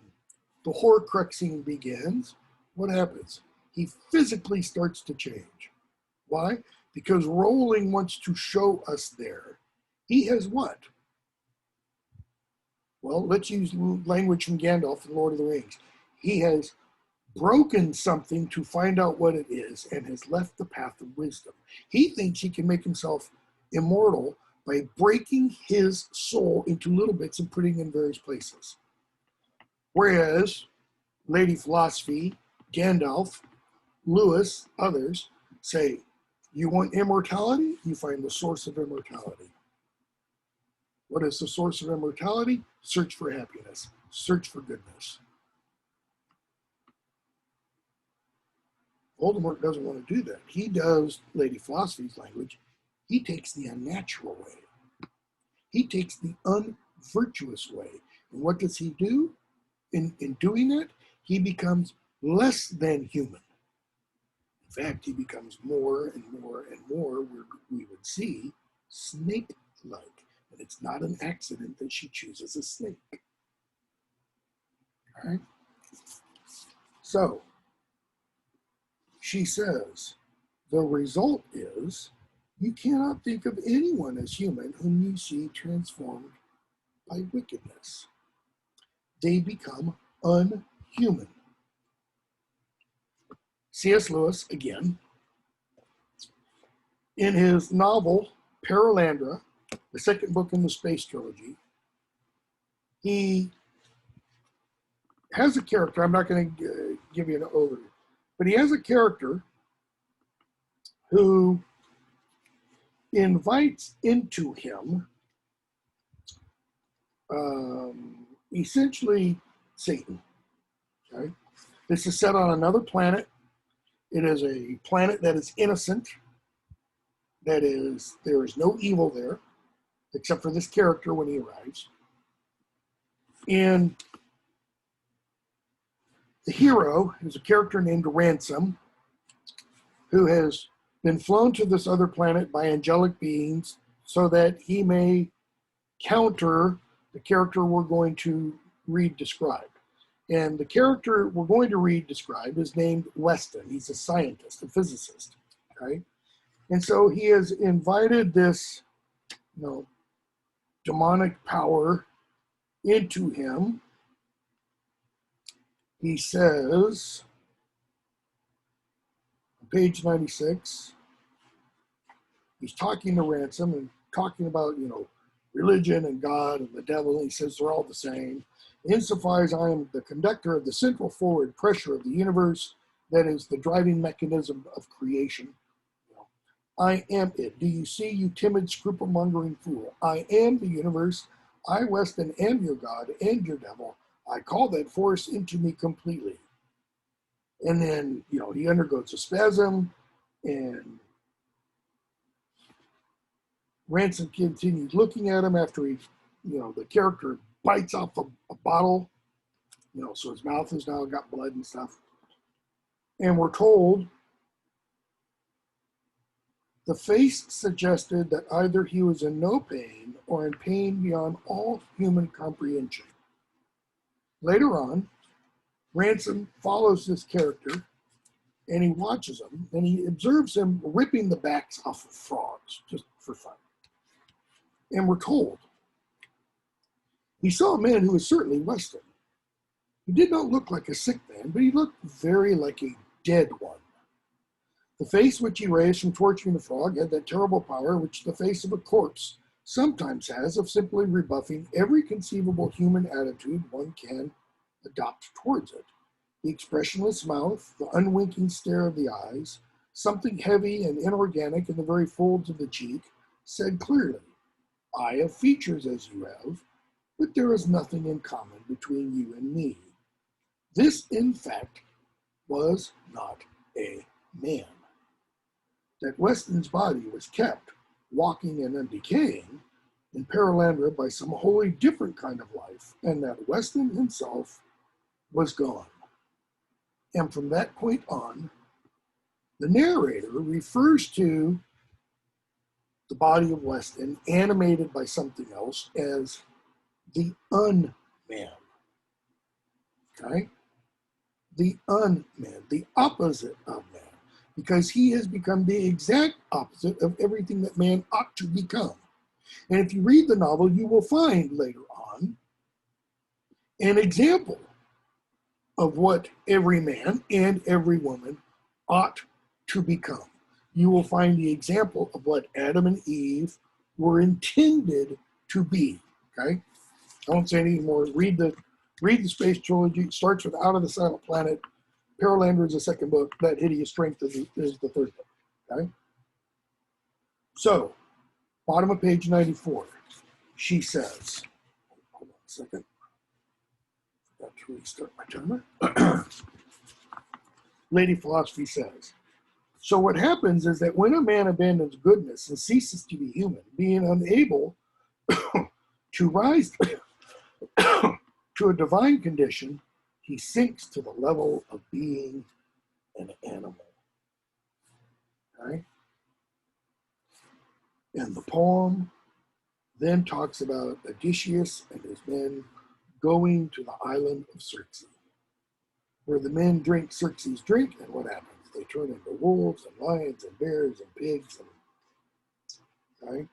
Horcruxing begins, what happens? He physically starts to change. Why? Because Rowling wants to show us there. He has what? Well, let's use language from Gandalf in Lord of the Rings. He has broken something to find out what it is and has left the path of wisdom. He thinks he can make himself immortal by breaking his soul into little bits and putting it in various places. Whereas Lady Philosophy, Gandalf, Lewis, others say, you want immortality? You find the source of immortality. What is the source of immortality? Search for happiness. Search for goodness. Voldemort doesn't want to do that. He does Lady Philosophy's language. He takes the unnatural way. He takes the unvirtuous way. And what does he do? In doing that, he becomes less than human. In fact, he becomes more and more and more, we would see, snake-like. And it's not an accident that she chooses a snake. All right? So, she says, the result is You cannot think of anyone as human whom you see transformed by wickedness. They become unhuman. C.S. Lewis, again, in his novel Paralandra, the second book in the space trilogy, he has a character. I'm not going to give you an overview, but he has a character who invites into him essentially Satan. Okay? This is set on another planet. It is a planet that is innocent. That is, there is no evil there, except for this character when he arrives. And the hero is a character named Ransom, who has been flown to this other planet by angelic beings so that he may counter the character we're going to read described. And the character we're going to read described is named Weston. He's a scientist, a physicist. Okay? And so he has invited this, demonic power into him. He says, on page 96, he's talking to Ransom and talking about, religion and God and the devil. And he says they're all the same. Insofar as I am the conductor of the central forward pressure of the universe, that is the driving mechanism of creation, I am it. Do you see, you timid, scruple-mongering fool? I am the universe. I, Weston, am your God and your devil. I call that force into me completely. And then, he undergoes a spasm, and Ransom continues looking at him after he, the character bites off a bottle, so his mouth has now got blood and stuff. And we're told the face suggested that either he was in no pain or in pain beyond all human comprehension. Later on, Ransom follows this character and he watches him and he observes him ripping the backs off of frogs just for fun. And we're told he saw a man who was certainly Weston. He did not look like a sick man, but he looked very like a dead one. The face which he raised from torturing the frog had that terrible power which the face of a corpse sometimes has of simply rebuffing every conceivable human attitude one can adopt towards it. The expressionless mouth, the unwinking stare of the eyes, something heavy and inorganic in the very folds of the cheek, said clearly, I have features as you have, but there is nothing in common between you and me. This, in fact, was not a man. That Weston's body was kept, walking and undecaying, in Paralandra by some wholly different kind of life, and that Weston himself was gone. And from that point on, the narrator refers to the body of Weston, animated by something else, as the unman. Okay? The unman, the opposite of man. Because he has become the exact opposite of everything that man ought to become. And if you read the novel, you will find later on an example of what every man and every woman ought to become. You will find the example of what Adam and Eve were intended to be. Okay? I won't say any more. Read the space trilogy. It starts with Out of the Silent Planet. Paralandra is the second book. That Hideous Strength is the third book. Okay? So, bottom of page 94, she says, hold on a second. Got to restart my timer. Lady Philosophy says, so what happens is that when a man abandons goodness and ceases to be human, being unable to rise to a divine condition, he sinks to the level of being an animal. Okay? And the poem then talks about Odysseus and his men going to the island of Circe, where the men drink Circe's drink, and what happens? They turn into wolves and lions and bears and pigs, and Okay?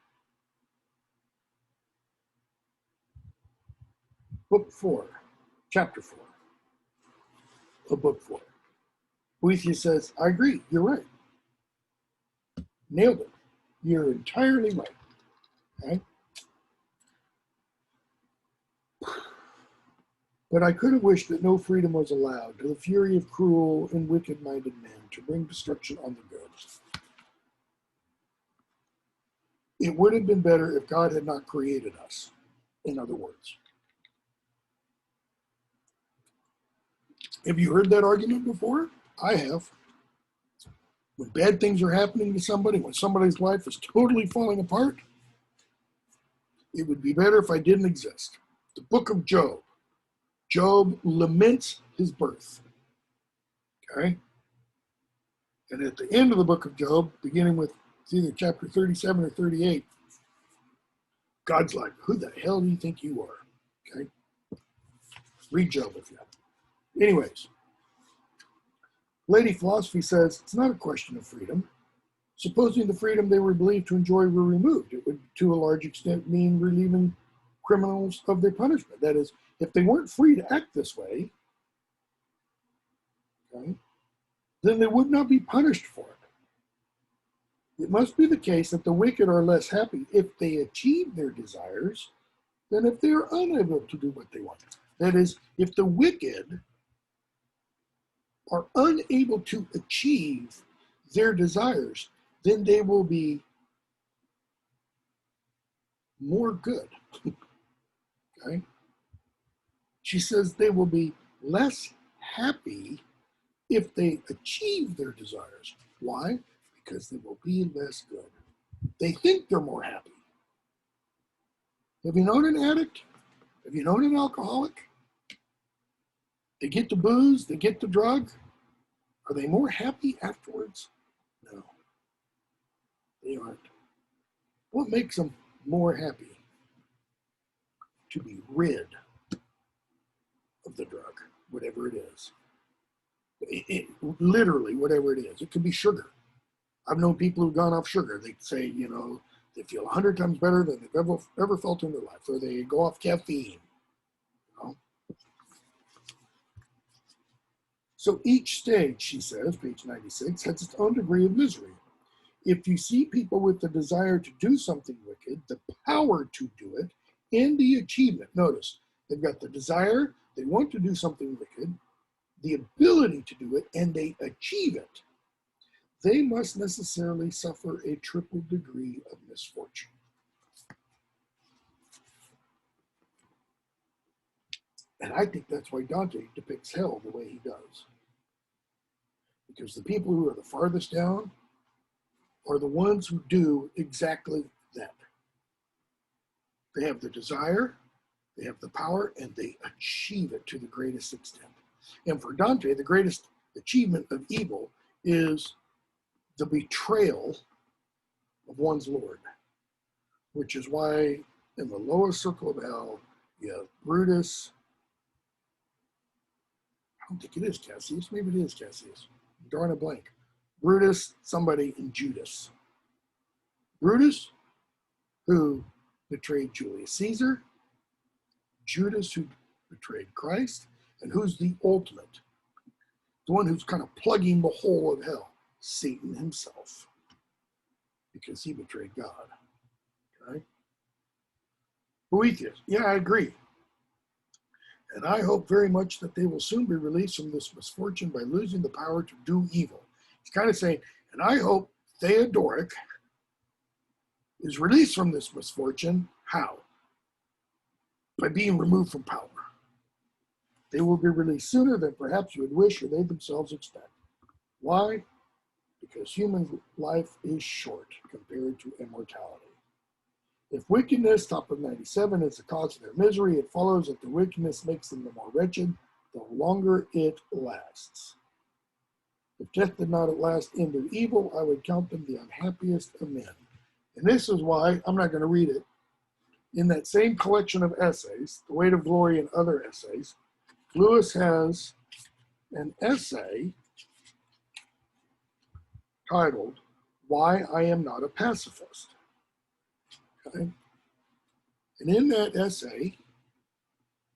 Book 4, chapter 4 of book 4. Boethius says, I agree, you're right. Nailed it. You're entirely right. Okay? But I could have wished that no freedom was allowed to the fury of cruel and wicked-minded men to bring destruction on the good. It would have been better if God had not created us, in other words. Have you heard that argument before? I have. When bad things are happening to somebody, when somebody's life is totally falling apart, it would be better if I didn't exist. The book of Job. Job laments his birth. Okay? And at the end of the book of Job, beginning with either chapter 37 or 38, God's like, who the hell do you think you are? Okay? Read Job if you have. Anyways, Lady Philosophy says it's not a question of freedom. Supposing the freedom they were believed to enjoy were removed, it would to a large extent mean relieving criminals of their punishment. That is, if they weren't free to act this way, okay, then they would not be punished for it. It must be the case that the wicked are less happy if they achieve their desires than if they are unable to do what they want. That is, if the wicked are unable to achieve their desires, then they will be more good. Okay? She says they will be less happy if they achieve their desires. Why? Because they will be less good. They think they're more happy. Have you known an addict? Have you known an alcoholic? They get the booze, they get the drug. Are they more happy afterwards? No, they aren't. What makes them more happy? To be rid of the drug, whatever it is. Literally, whatever it is. It could be sugar. I've known people who've gone off sugar. They say, they feel 100 times better than they've ever felt in their life, or they go off caffeine. So each stage, she says, page 96, has its own degree of misery. If you see people with the desire to do something wicked, the power to do it, and the achievement, notice, they've got the desire, they want to do something wicked, the ability to do it, and they achieve it, they must necessarily suffer a triple degree of misfortune. And I think that's why Dante depicts hell the way he does. Because the people who are the farthest down are the ones who do exactly that. They have the desire, they have the power, and they achieve it to the greatest extent. And for Dante, the greatest achievement of evil is the betrayal of one's Lord, which is why in the lowest circle of hell, you have Brutus. I don't think it is Cassius. Maybe it is Cassius. I'm drawing a blank. Brutus, somebody, and Judas. Brutus, who betrayed Julius Caesar. Judas, who betrayed Christ. And who's the ultimate? The one who's kind of plugging the hole of hell. Satan himself. Because he betrayed God. Okay? Boethius, yeah, I agree. And I hope very much that they will soon be released from this misfortune by losing the power to do evil. He's kind of saying, and I hope Theodoric is released from this misfortune. How? By being removed from power. They will be released sooner than perhaps you would wish or they themselves expect. Why? Because human life is short compared to immortality. If wickedness, top of 97, is the cause of their misery, it follows that the wickedness makes them the more wretched, the longer it lasts. If death did not at last end their evil, I would count them the unhappiest of men. And this is why, I'm not going to read it, in that same collection of essays, The Weight of Glory and other essays, Lewis has an essay titled, Why I Am Not a Pacifist. Okay? And in that essay,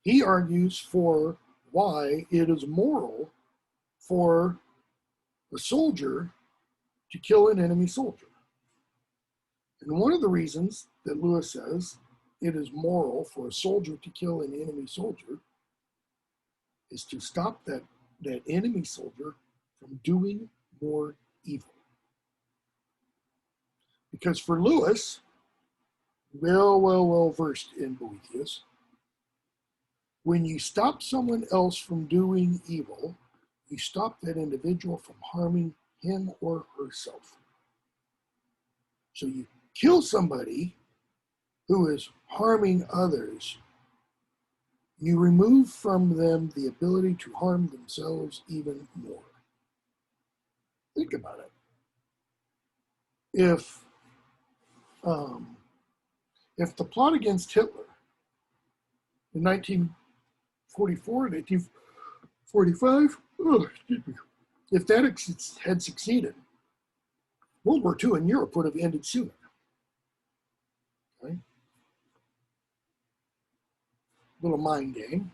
he argues for why it is moral for a soldier to kill an enemy soldier. And one of the reasons that Lewis says it is moral for a soldier to kill an enemy soldier is to stop that enemy soldier from doing more evil. Because for Lewis, well versed in Boethius, when you stop someone else from doing evil, you stop that individual from harming him or herself. So you kill somebody who is harming others, you remove from them the ability to harm themselves even more. Think about it. If the plot against Hitler in 1944 and 1945, if that had succeeded, World War II in Europe would have ended sooner. Okay? Little mind game.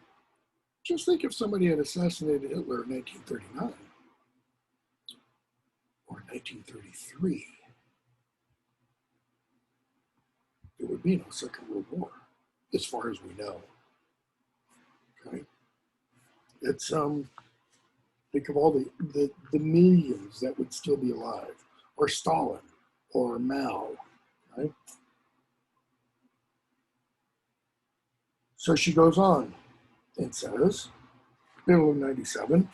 Just think if somebody had assassinated Hitler in 1939 or 1933, there would be no Second World War, as far as we know. Okay, it's think of all the millions that would still be alive, or Stalin, or Mao. Right? So she goes on and says, middle of 97.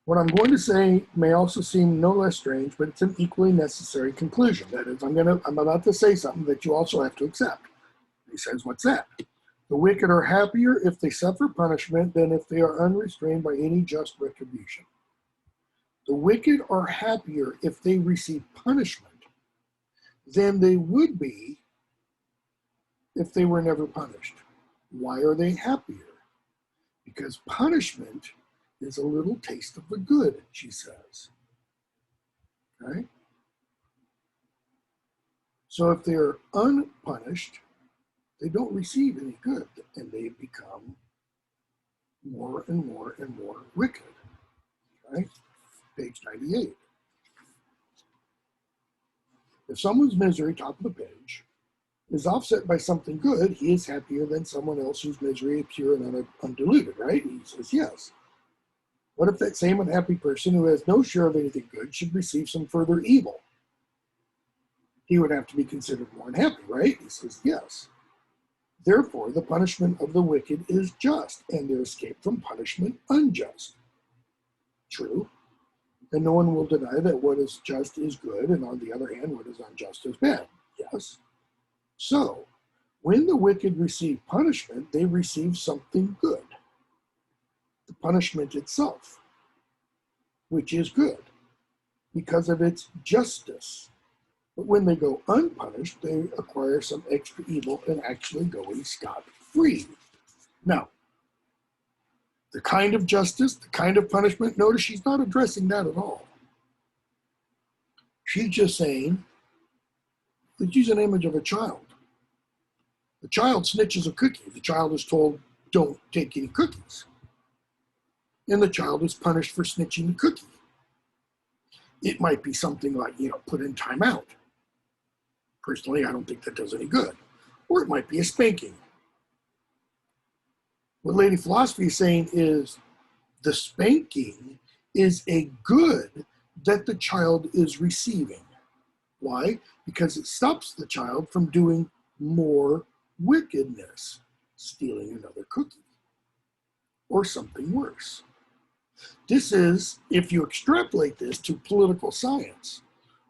What I'm going to say may also seem no less strange, but it's an equally necessary conclusion. That is, I'm about to say something that you also have to accept. He says, what's that? The wicked are happier if they suffer punishment than if they are unrestrained by any just retribution. The wicked are happier if they receive punishment than they would be if they were never punished. Why are they happier? Because punishment is a little taste of the good, she says. Okay? So if they're unpunished, they don't receive any good, and they become more and more and more wicked. Okay? Page 98. If someone's misery, top of the page, is offset by something good, he is happier than someone else whose misery is pure and undiluted, right? He says, yes. What if that same unhappy person who has no share of anything good should receive some further evil? He would have to be considered more unhappy, right? He says, yes. Therefore, the punishment of the wicked is just, and their escape from punishment unjust. True. And no one will deny that what is just is good, and on the other hand, what is unjust is bad. Yes. So, when the wicked receive punishment, they receive something good. The punishment itself, which is good, because of its justice. But when they go unpunished, they acquire some extra evil and actually going scot-free. Now, the kind of justice, the kind of punishment, notice she's not addressing that at all. She's just saying, let's use an image of a child. The child snitches a cookie. The child is told, don't take any cookies. And the child is punished for snitching the cookie. It might be something like, put in timeout. Personally, I don't think that does any good. Or it might be a spanking. What Lady Philosophy is saying is the spanking is a good that the child is receiving. Why? Because it stops the child from doing more wickedness, stealing another cookie, or something worse. This is, if you extrapolate this to political science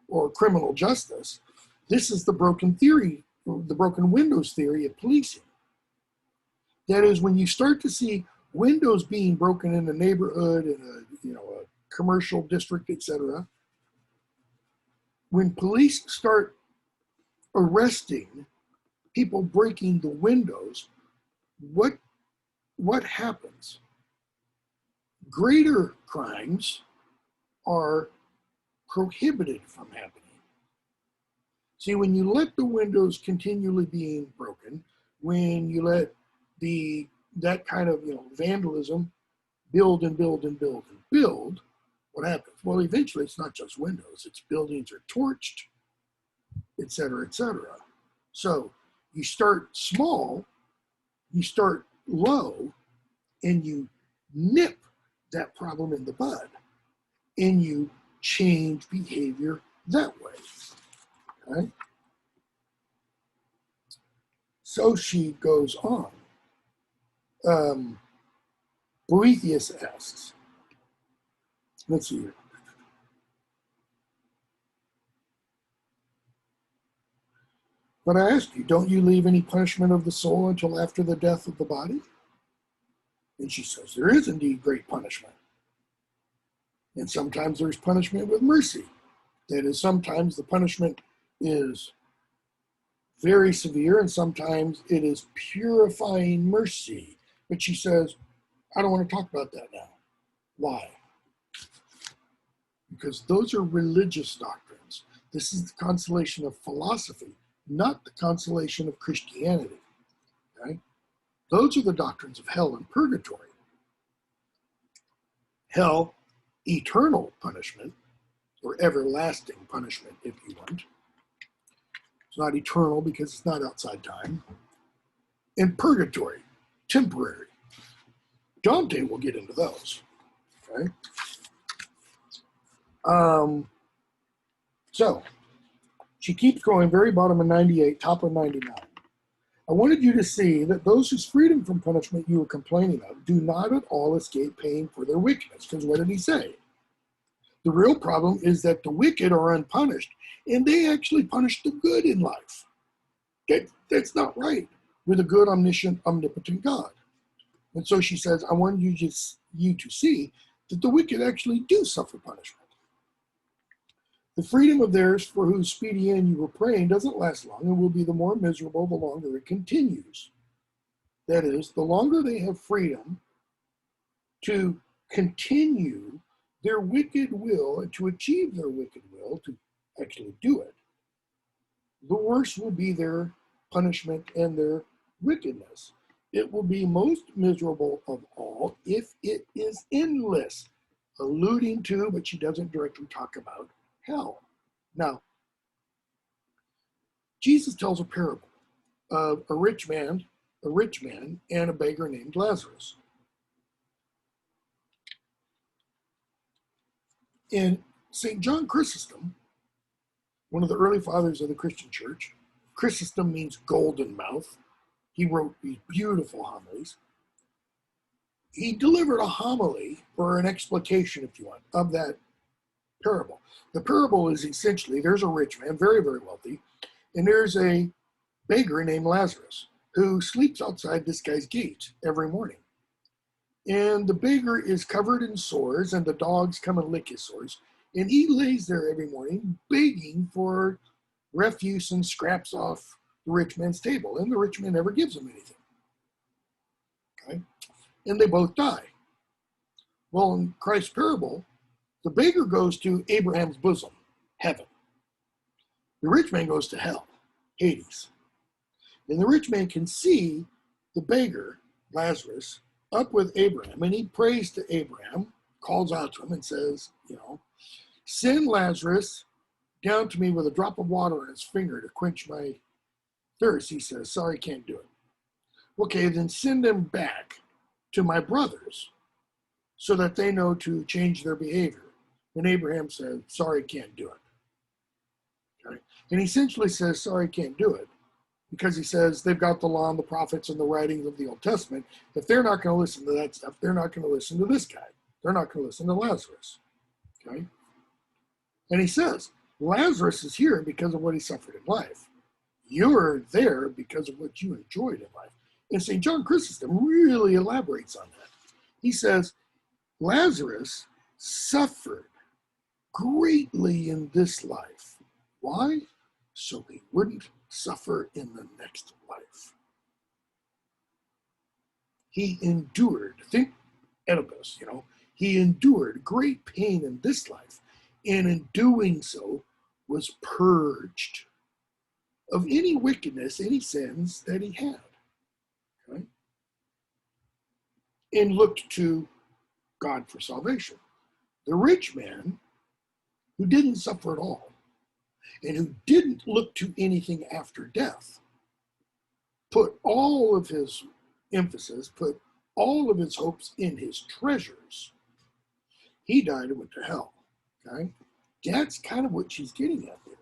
or criminal justice, this is the broken theory, the broken windows theory of policing. That is, when you start to see windows being broken in a neighborhood, in a commercial district, etc., when police start arresting people breaking the windows, what happens? Greater crimes are prohibited from happening. See, when you let the windows continually being broken, when you let that kind of vandalism build and build and build and build, what happens? Well, eventually it's not just windows, it's buildings are torched, et cetera, et cetera. So you start small, you start low, and you nip that problem in the bud, and you change behavior that way. Okay? So she goes on. Boethius asks, let's see here. But I ask you, don't you leave any punishment of the soul until after the death of the body? And she says, there is indeed great punishment. And sometimes there's punishment with mercy. That is, sometimes the punishment is very severe, and sometimes it is purifying mercy. But she says, I don't want to talk about that now. Why? Because those are religious doctrines. This is the consolation of philosophy, not the consolation of Christianity. Okay? Those are the doctrines of hell and purgatory. Hell, eternal punishment, or everlasting punishment, if you want. It's not eternal because it's not outside time. And purgatory, temporary. Dante will get into those. Okay. So she keeps going, very bottom of 98, top of 99. I wanted you to see that those whose freedom from punishment you were complaining of do not at all escape paying for their wickedness. Because what did he say? The real problem is that the wicked are unpunished, and they actually punish the good in life. That's not right with a good, omniscient, omnipotent God. And so she says, I want you to see that the wicked actually do suffer punishment. The freedom of theirs for whose speedy end you were praying doesn't last long and will be the more miserable the longer it continues. That is, the longer they have freedom to continue their wicked will and to achieve their wicked will, to actually do it, the worse will be their punishment and their wickedness. It will be most miserable of all if it is endless, alluding to, but she doesn't directly talk about, hell. Now, Jesus tells a parable of a rich man and a beggar named Lazarus. And St. John Chrysostom, one of the early fathers of the Christian church, Chrysostom means golden mouth. He wrote these beautiful homilies. He delivered a homily, or an explication, if you want, of that parable. The parable is essentially, there's a rich man, very, very wealthy, and there's a beggar named Lazarus who sleeps outside this guy's gate every morning. And the beggar is covered in sores, and the dogs come and lick his sores. And he lays there every morning begging for refuse and scraps off the rich man's table. And the rich man never gives him anything. Okay? And they both die. Well, in Christ's parable, the beggar goes to Abraham's bosom, heaven. The rich man goes to hell, Hades. And the rich man can see the beggar, Lazarus, up with Abraham, and he prays to Abraham, calls out to him and says, send Lazarus down to me with a drop of water on his finger to quench my thirst. He says, sorry, can't do it. Okay, then send them back to my brothers so that they know to change their behavior. And Abraham said, sorry, can't do it. Okay? And he essentially says, sorry, can't do it, because he says they've got the law and the prophets and the writings of the Old Testament. If they're not going to listen to that stuff, they're not going to listen to this guy. They're not going to listen to Lazarus. Okay? And he says, Lazarus is here because of what he suffered in life. You're there because of what you enjoyed in life. And St. John Chrysostom really elaborates on that. He says, Lazarus suffered greatly in this life. Why? So he wouldn't suffer in the next life. He endured, think Oedipus, he endured great pain in this life and in doing so was purged of any wickedness, any sins that he had. Okay? And looked to God for salvation. The rich man, who didn't suffer at all, and who didn't look to anything after death, put all of his emphasis, put all of his hopes in his treasures. He died and went to hell. Okay? That's kind of what she's getting at there.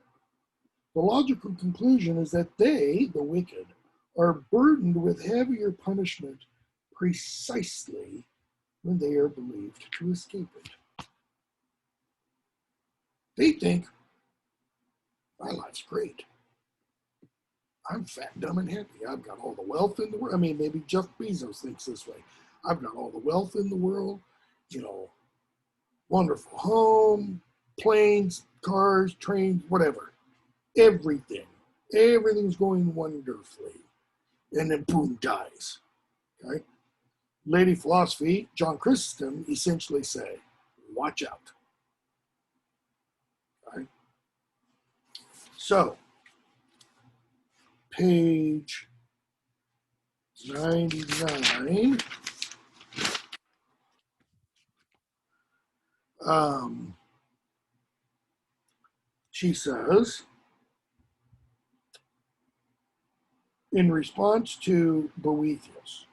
The logical conclusion is that they, the wicked, are burdened with heavier punishment precisely when they are believed to escape it. They think, my life's great. I'm fat, dumb, and happy. I've got all the wealth in the world. I mean, maybe Jeff Bezos thinks this way. I've got all the wealth in the world, wonderful home, planes, cars, trains, whatever. Everything. Everything's going wonderfully. And then boom, dies. Okay? Lady Philosophy, John Chrysostom, essentially say, watch out. Okay? So, page 99. She says, in response to Boethius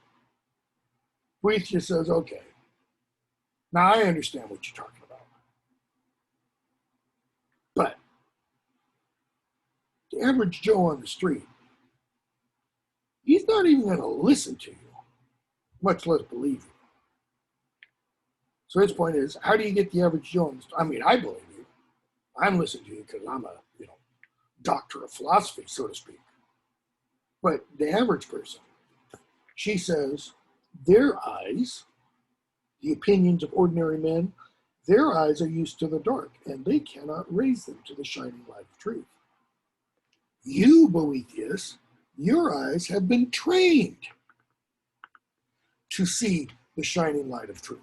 says, okay, now I understand what you're talking about. But the average Joe on the street, he's not even going to listen to you, much less believe you. So his point is, how do you get the average Joe on the street? I mean, I believe you. I'm listening to you because I'm a, doctor of philosophy, so to speak. But the average person, she says, their eyes, the opinions of ordinary men, their eyes are used to the dark, and they cannot raise them to the shining light of truth. You, Boethius, your eyes have been trained to see the shining light of truth.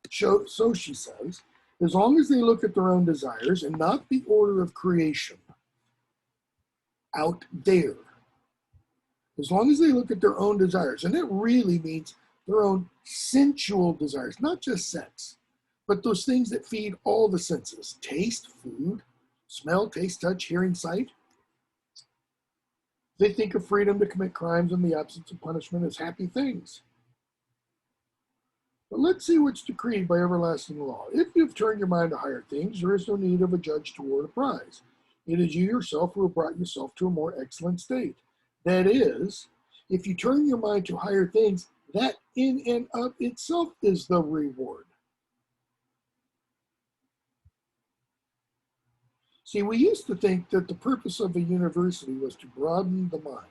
So she says, as long as they look at their own desires and not the order of creation out there, as long as they look at their own desires, and it really means their own sensual desires, not just sex, but those things that feed all the senses, taste, food, smell, taste, touch, hearing, sight. They think of freedom to commit crimes and the absence of punishment as happy things. But let's see what's decreed by everlasting law. If you've turned your mind to higher things, there is no need of a judge to award a prize. It is you yourself who have brought yourself to a more excellent state. That is, if you turn your mind to higher things, that in and of itself is the reward. See, we used to think that the purpose of a university was to broaden the mind.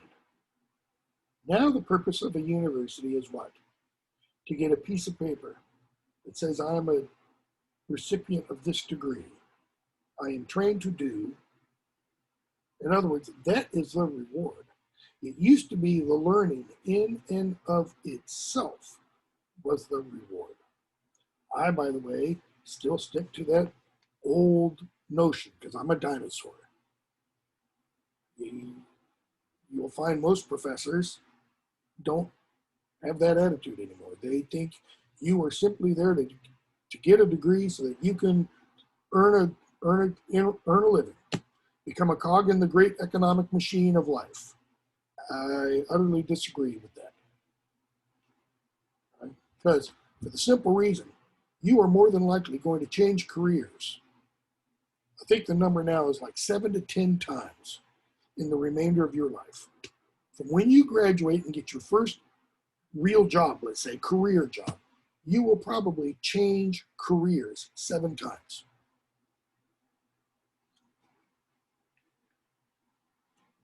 Now the purpose of a university is what? To get a piece of paper that says, I am a recipient of this degree. I am trained to do. In other words, that is the reward. It used to be the learning in and of itself was the reward. I, by the way, still stick to that old notion because I'm a dinosaur. You'll find most professors don't have that attitude anymore. They think you are simply there to get a degree so that you can earn a living, become a cog in the great economic machine of life. I utterly disagree with that. Right? Because for the simple reason, you are more than likely going to change careers. I think the number now is like 7 to 10 times in the remainder of your life. From when you graduate and get your first real job, let's say career job, you will probably change careers 7 times.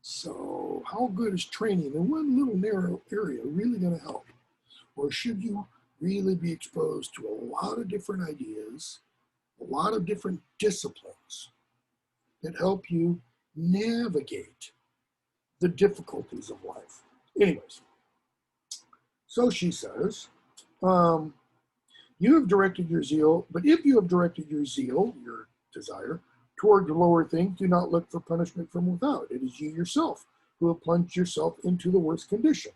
So how good is training in one little narrow area really going to help? Or should you really be exposed to a lot of different ideas, a lot of different disciplines that help you navigate the difficulties of life? Anyways, so she says, You have directed your zeal, but if you have directed your zeal, your desire, toward lower things, do not look for punishment from without. It is you yourself who have plunged yourself into the worst condition.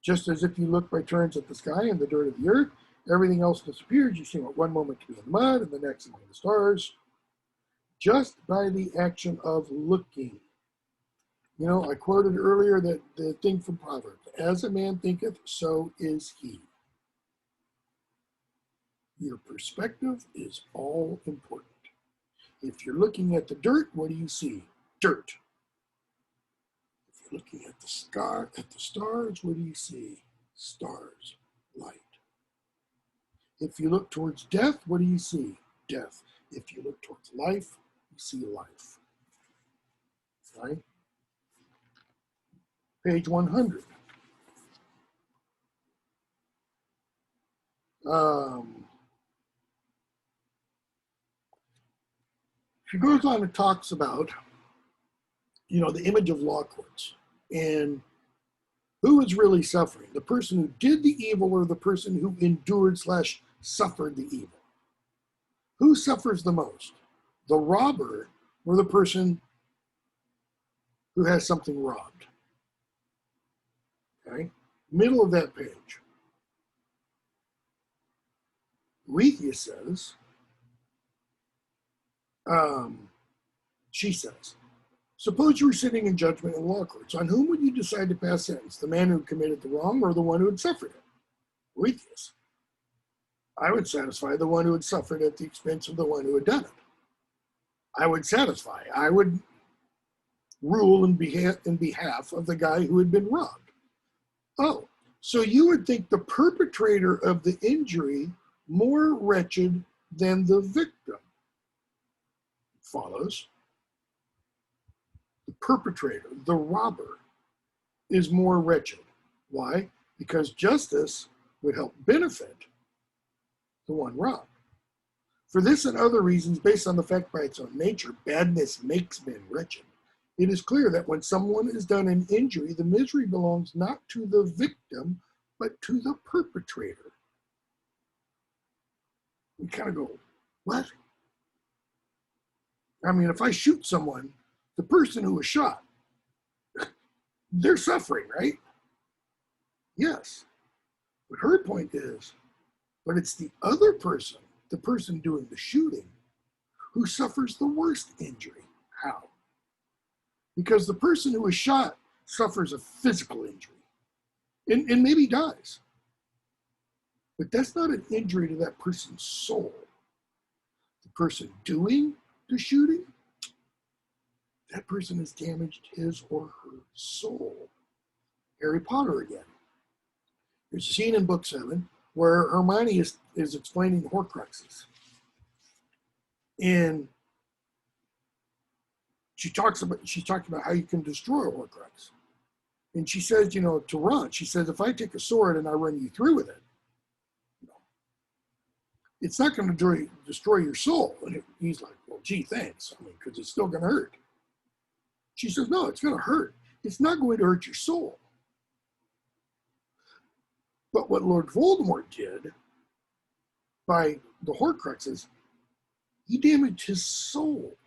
Just as if you look by turns at the sky and the dirt of the earth, everything else disappears. You seem at one moment to be in the mud and the next among the stars, just by the action of looking. You know, I quoted earlier that the thing from Proverbs, as a man thinketh, so is he. Your perspective is all important. If you're looking at the dirt, what do you see? Dirt. If you're looking at the sky, at the stars, what do you see? Stars, light. If you look towards death, what do you see? Death. If you look towards life, you see life. Right? Page 100. She goes on and talks about, the image of law courts and who is really suffering, the person who did the evil or the person who endured/suffered the evil. Who suffers the most? The robber or the person who has something robbed? Okay, middle of that page. Rethia says, she says, suppose you were sitting in judgment in law courts. On whom would you decide to pass sentence? The man who committed the wrong or the one who had suffered it? Rethia. I would satisfy the one who had suffered at the expense of the one who had done it. I would rule in behalf of the guy who had been robbed. Oh, so you would think the perpetrator of the injury more wretched than the victim. Follows. The perpetrator, the robber, is more wretched. Why? Because justice would help benefit the one robbed. For this and other reasons, based on the fact by its own nature, badness makes men wretched. It is clear that when someone is done an injury, the misery belongs not to the victim, but to the perpetrator. We kind of go, what? I mean, if I shoot someone, the person who was shot, they're suffering, right? Yes. But her point is, but it's the other person, the person doing the shooting, who suffers the worst injury. How? Because the person who was shot suffers a physical injury and maybe dies. But that's not an injury to that person's soul. The person doing the shooting, that person has damaged his or her soul. Harry Potter again. There's a scene in book 7 where Hermione is explaining Horcruxes. And she's talking about how you can destroy a Horcrux. And she says, to Ron, she says, if I take a sword and I run you through with it, it's not going to destroy your soul. And he's like, well, gee, thanks. I mean, because it's still going to hurt. She says, no, it's going to hurt. It's not going to hurt your soul. But what Lord Voldemort did by the Horcruxes, he damaged his soul.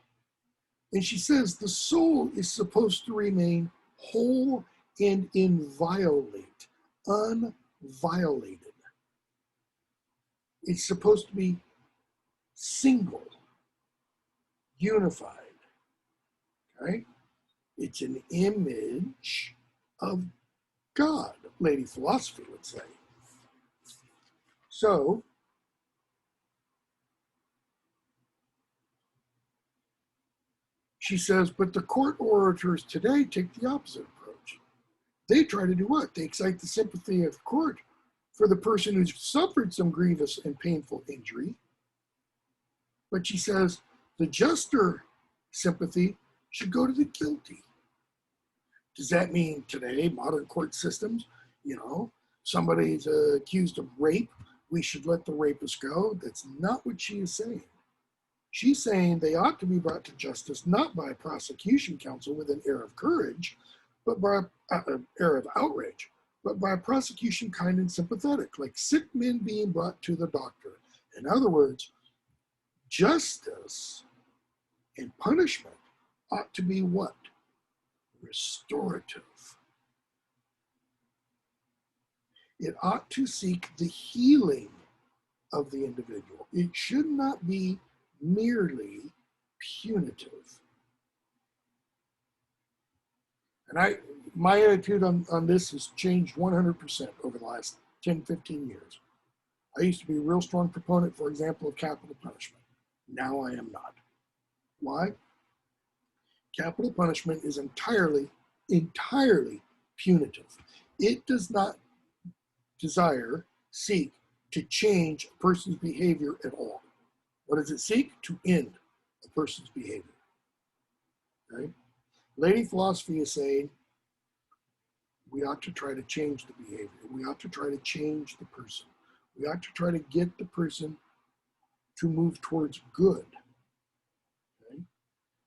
And she says the soul is supposed to remain whole and inviolate, unviolated. It's supposed to be single, unified, okay? It's an image of God, Lady Philosophy would say. So, she says, but the court orators today take the opposite approach. They try to do what? They excite the sympathy of the court for the person who's suffered some grievous and painful injury. But she says the juster sympathy should go to the guilty. Does that mean today, modern court systems, somebody's accused of rape, we should let the rapist go? That's not what she is saying. She's saying they ought to be brought to justice not by a prosecution counsel with an air of courage, but by an air of outrage. but by a prosecution kind and sympathetic, like sick men being brought to the doctor. In other words, justice and punishment ought to be what? Restorative. It ought to seek the healing of the individual. It should not be merely punitive. And my attitude on this has changed 100% over the last 10, 15 years. I used to be a real strong proponent, for example, of capital punishment. Now I am not. Why? Capital punishment is entirely punitive. It does not seek to change a person's behavior at all. What does it seek? To end a person's behavior. Right? Lady philosophy is saying we ought to try to change the behavior. We ought to try to change the person. We ought to try to get the person to move towards good. Okay?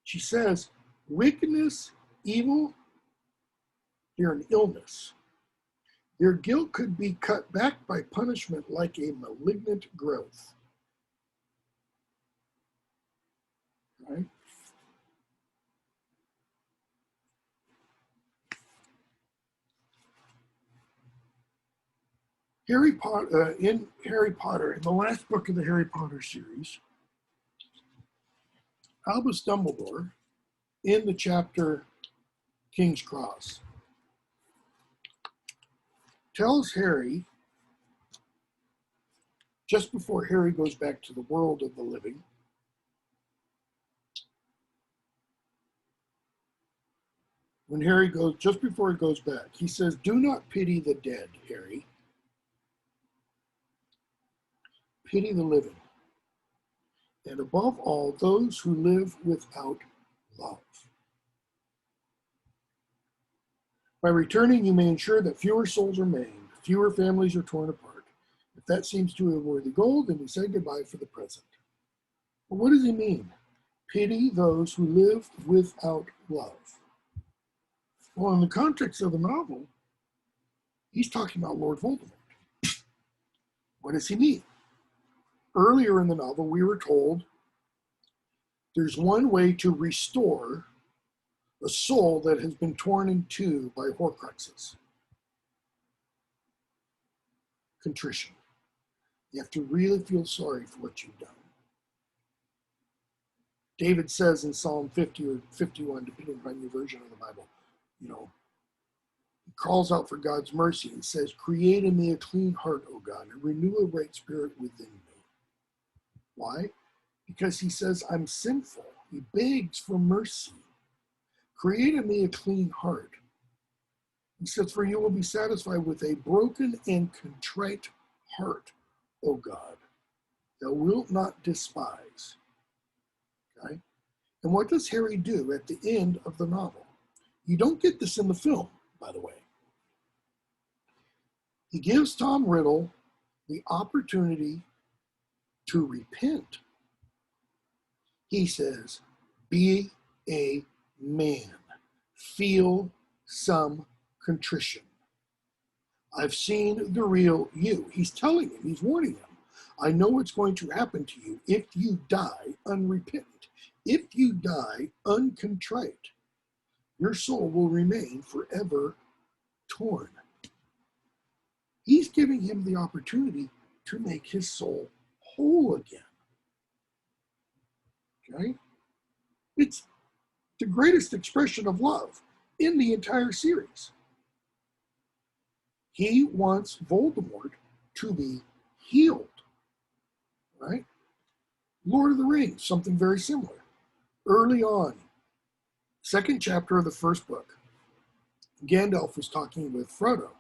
She says, wickedness, evil, they're an illness. Their guilt could be cut back by punishment like a malignant growth. Right? Harry Potter, in the last book of the Harry Potter series, Albus Dumbledore, in the chapter King's Cross, tells Harry, just before Harry goes back to the world of the living, just before he goes back, he says, "Do not pity the dead, Harry. Pity the living, and above all, those who live without love. By returning, you may ensure that fewer souls are maimed, fewer families are torn apart. If that seems to a worthy goal, then we say goodbye for the present." But what does he mean? Pity those who live without love. Well, in the context of the novel, he's talking about Lord Voldemort. What does he mean? Earlier in the novel, we were told there's one way to restore a soul that has been torn in two by Horcruxes. Contrition. You have to really feel sorry for what you've done. David says in Psalm 50 or 51, depending upon your version of the Bible, he calls out for God's mercy and says, "Create in me a clean heart, O God, and renew a right spirit within me." Why? Because he says, I'm sinful. He begs for mercy. Create in me a clean heart. He says, for you will be satisfied with a broken and contrite heart, O God. Thou wilt not despise. Okay? And what does Harry do at the end of the novel? You don't get this in the film, by the way. He gives Tom Riddle the opportunity to repent. He says, be a man. Feel some contrition. I've seen the real you. He's telling him, he's warning him. I know what's going to happen to you if you die unrepentant. If you die uncontrite, your soul will remain forever torn. He's giving him the opportunity to make his soul whole again. Okay? It's the greatest expression of love in the entire series. He wants Voldemort to be healed. Right? Lord of the Rings, something very similar. Early on, second chapter of the first book, Gandalf was talking with Frodo.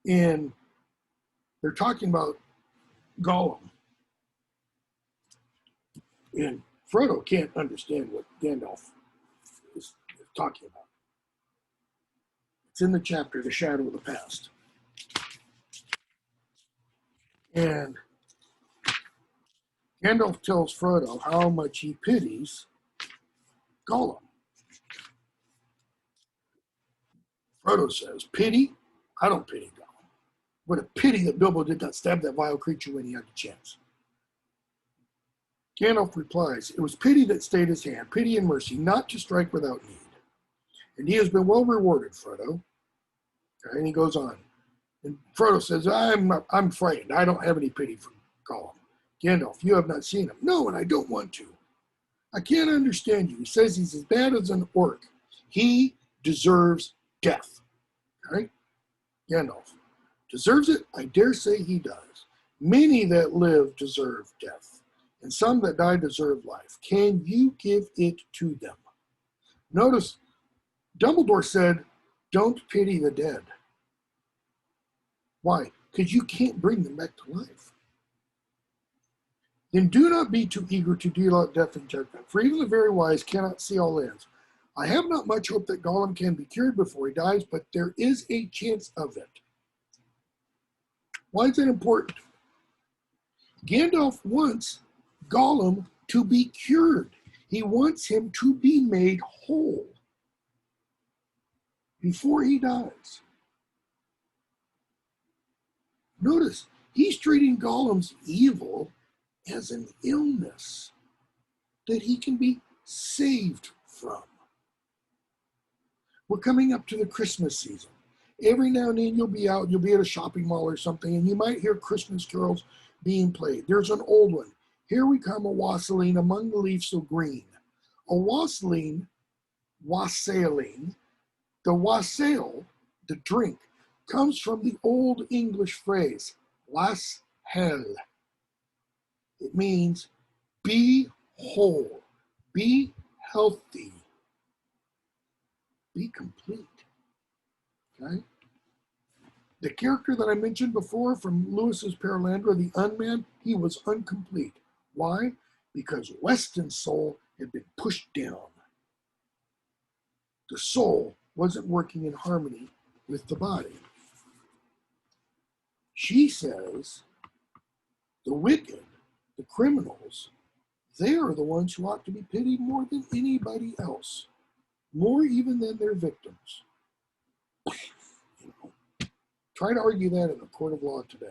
And they're talking about Gollum. And Frodo can't understand what Gandalf is talking about. It's in the chapter, The Shadow of the Past. And Gandalf tells Frodo how much he pities Gollum. Frodo says, pity? I don't pity Gollum. What a pity that Bilbo did not stab that vile creature when he had the chance. Gandalf replies, it was pity that stayed his hand, pity and mercy, not to strike without need. And he has been well rewarded, Frodo. And he goes on. And Frodo says, I'm frightened. I don't have any pity for Gollum. Gandalf, you have not seen him. No, and I don't want to. I can't understand you. He says he's as bad as an orc. He deserves death. Right? Gandalf, deserves it? I dare say he does. Many that live deserve death, and some that die deserve life. Can you give it to them? Notice, Dumbledore said, don't pity the dead. Why? Because you can't bring them back to life. Then do not be too eager to deal out death and judgment, for even the very wise cannot see all ends. I have not much hope that Gollum can be cured before he dies, but there is a chance of it. Why is that important? Gandalf wants Gollum to be cured. He wants him to be made whole before he dies. Notice, he's treating Gollum's evil as an illness that he can be saved from. We're coming up to the Christmas season. Every now and then you'll be out, you'll be at a shopping mall or something, and you might hear Christmas carols being played. There's an old one. Here we come, a wassailing among the leaves so green. A wassailing, the wassail, the drink, comes from the old English phrase, was hell. It means be whole, be healthy, be complete. Okay? The character that I mentioned before from Lewis's Paralandra, the Unman, he was incomplete. Why? Because Weston's soul had been pushed down. The soul wasn't working in harmony with the body. She says the wicked, the criminals, they are the ones who ought to be pitied more than anybody else, more even than their victims. You know, try to argue that in a court of law today.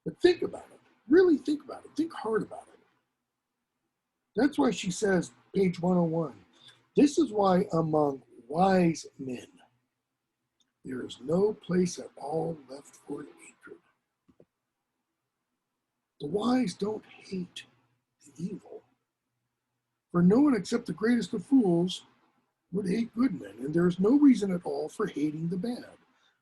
But think about it. Really think about it. Think hard about it. That's why she says, page 101, this is why among wise men there is no place at all left for hatred. The wise don't hate the evil. For no one except the greatest of fools would hate good men, and there is no reason at all for hating the bad.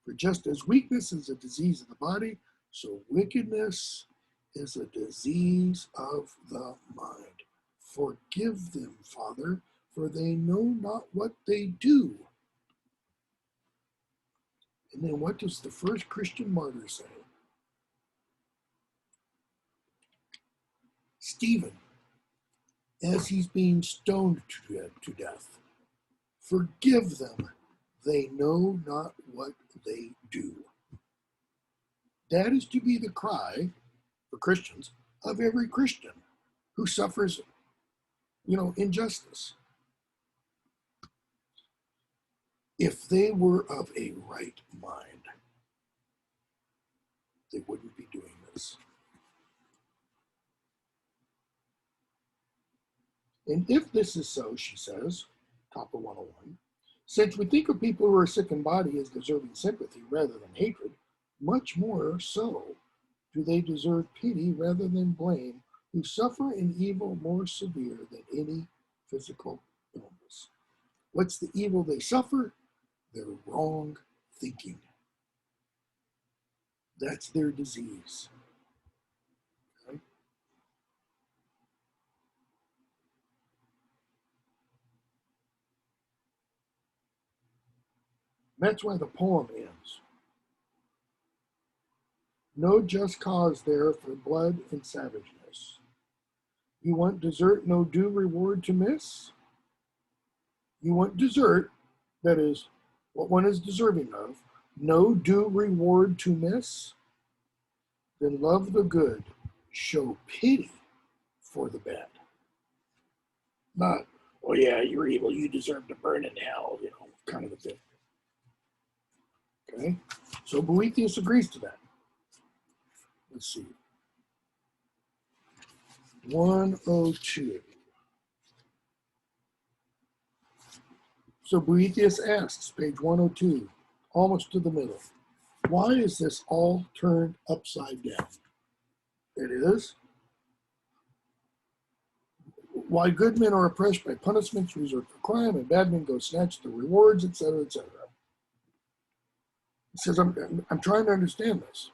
For just as weakness is a disease of the body, so wickedness is a disease of the mind. Forgive them, Father, for they know not what they do. And then what does the first Christian martyr say? Stephen, as he's being stoned to death, forgive them, they know not what they do. That is to be the cry for Christians of every Christian who suffers, injustice. If they were of a right mind, they wouldn't be doing this. And if this is so, she says, top of 101, since we think of people who are sick in body as deserving sympathy rather than hatred, much more so do they deserve pity rather than blame, who suffer an evil more severe than any physical illness. What's the evil they suffer? Their wrong thinking. That's their disease. Okay? That's why the poem ends. No just cause there for blood and savageness. You want desert, no due reward to miss? You want desert, that is, what one is deserving of, no due reward to miss? Then love the good, show pity for the bad. Not, oh yeah, you're evil, you deserve to burn in hell, kind of a thing. So Boethius agrees to that. Let's see. 102. So Boethius asks, page 102, almost to the middle, why is this all turned upside down? It is. Why good men are oppressed by punishments reserved for crime, and bad men go snatch the rewards, etc., etc. He says, I'm trying to understand this.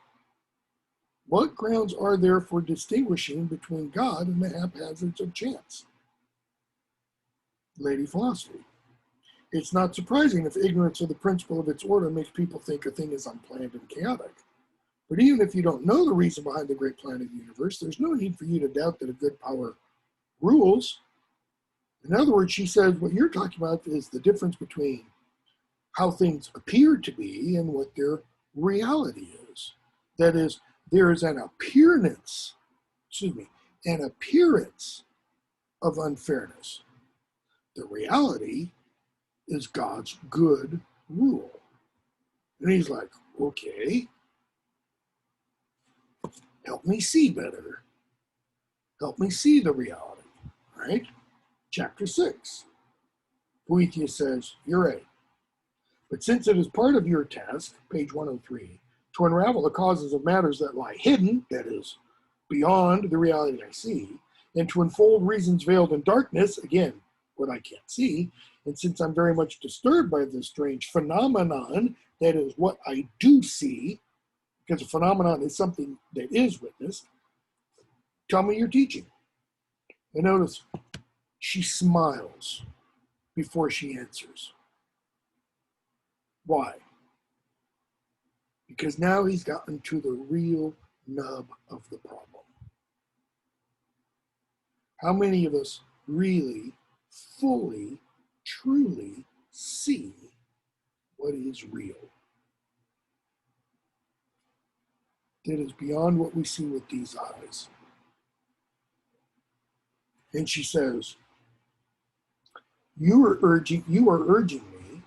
What grounds are there for distinguishing between God and the haphazards of chance? Lady philosophy. It's not surprising if ignorance of the principle of its order makes people think a thing is unplanned and chaotic. But even if you don't know the reason behind the great plan of the universe, there's no need for you to doubt that a good power rules. In other words, she says what you're talking about is the difference between how things appear to be and what their reality is. That is, there is an appearance of unfairness. The reality is God's good rule. And he's like, okay, help me see better. Help me see the reality, right? Chapter 6. Boethius says, you're right. But since it is part of your task, page 103, to unravel the causes of matters that lie hidden, that is, beyond the reality I see, and to unfold reasons veiled in darkness, again, what I can't see, and since I'm very much disturbed by this strange phenomenon, that is what I do see, because a phenomenon is something that is witnessed, tell me your teaching. And notice, she smiles before she answers. Why? Because now he's gotten to the real nub of the problem. How many of us really, fully, truly see what is real? That is beyond what we see with these eyes. And she says, you are urging me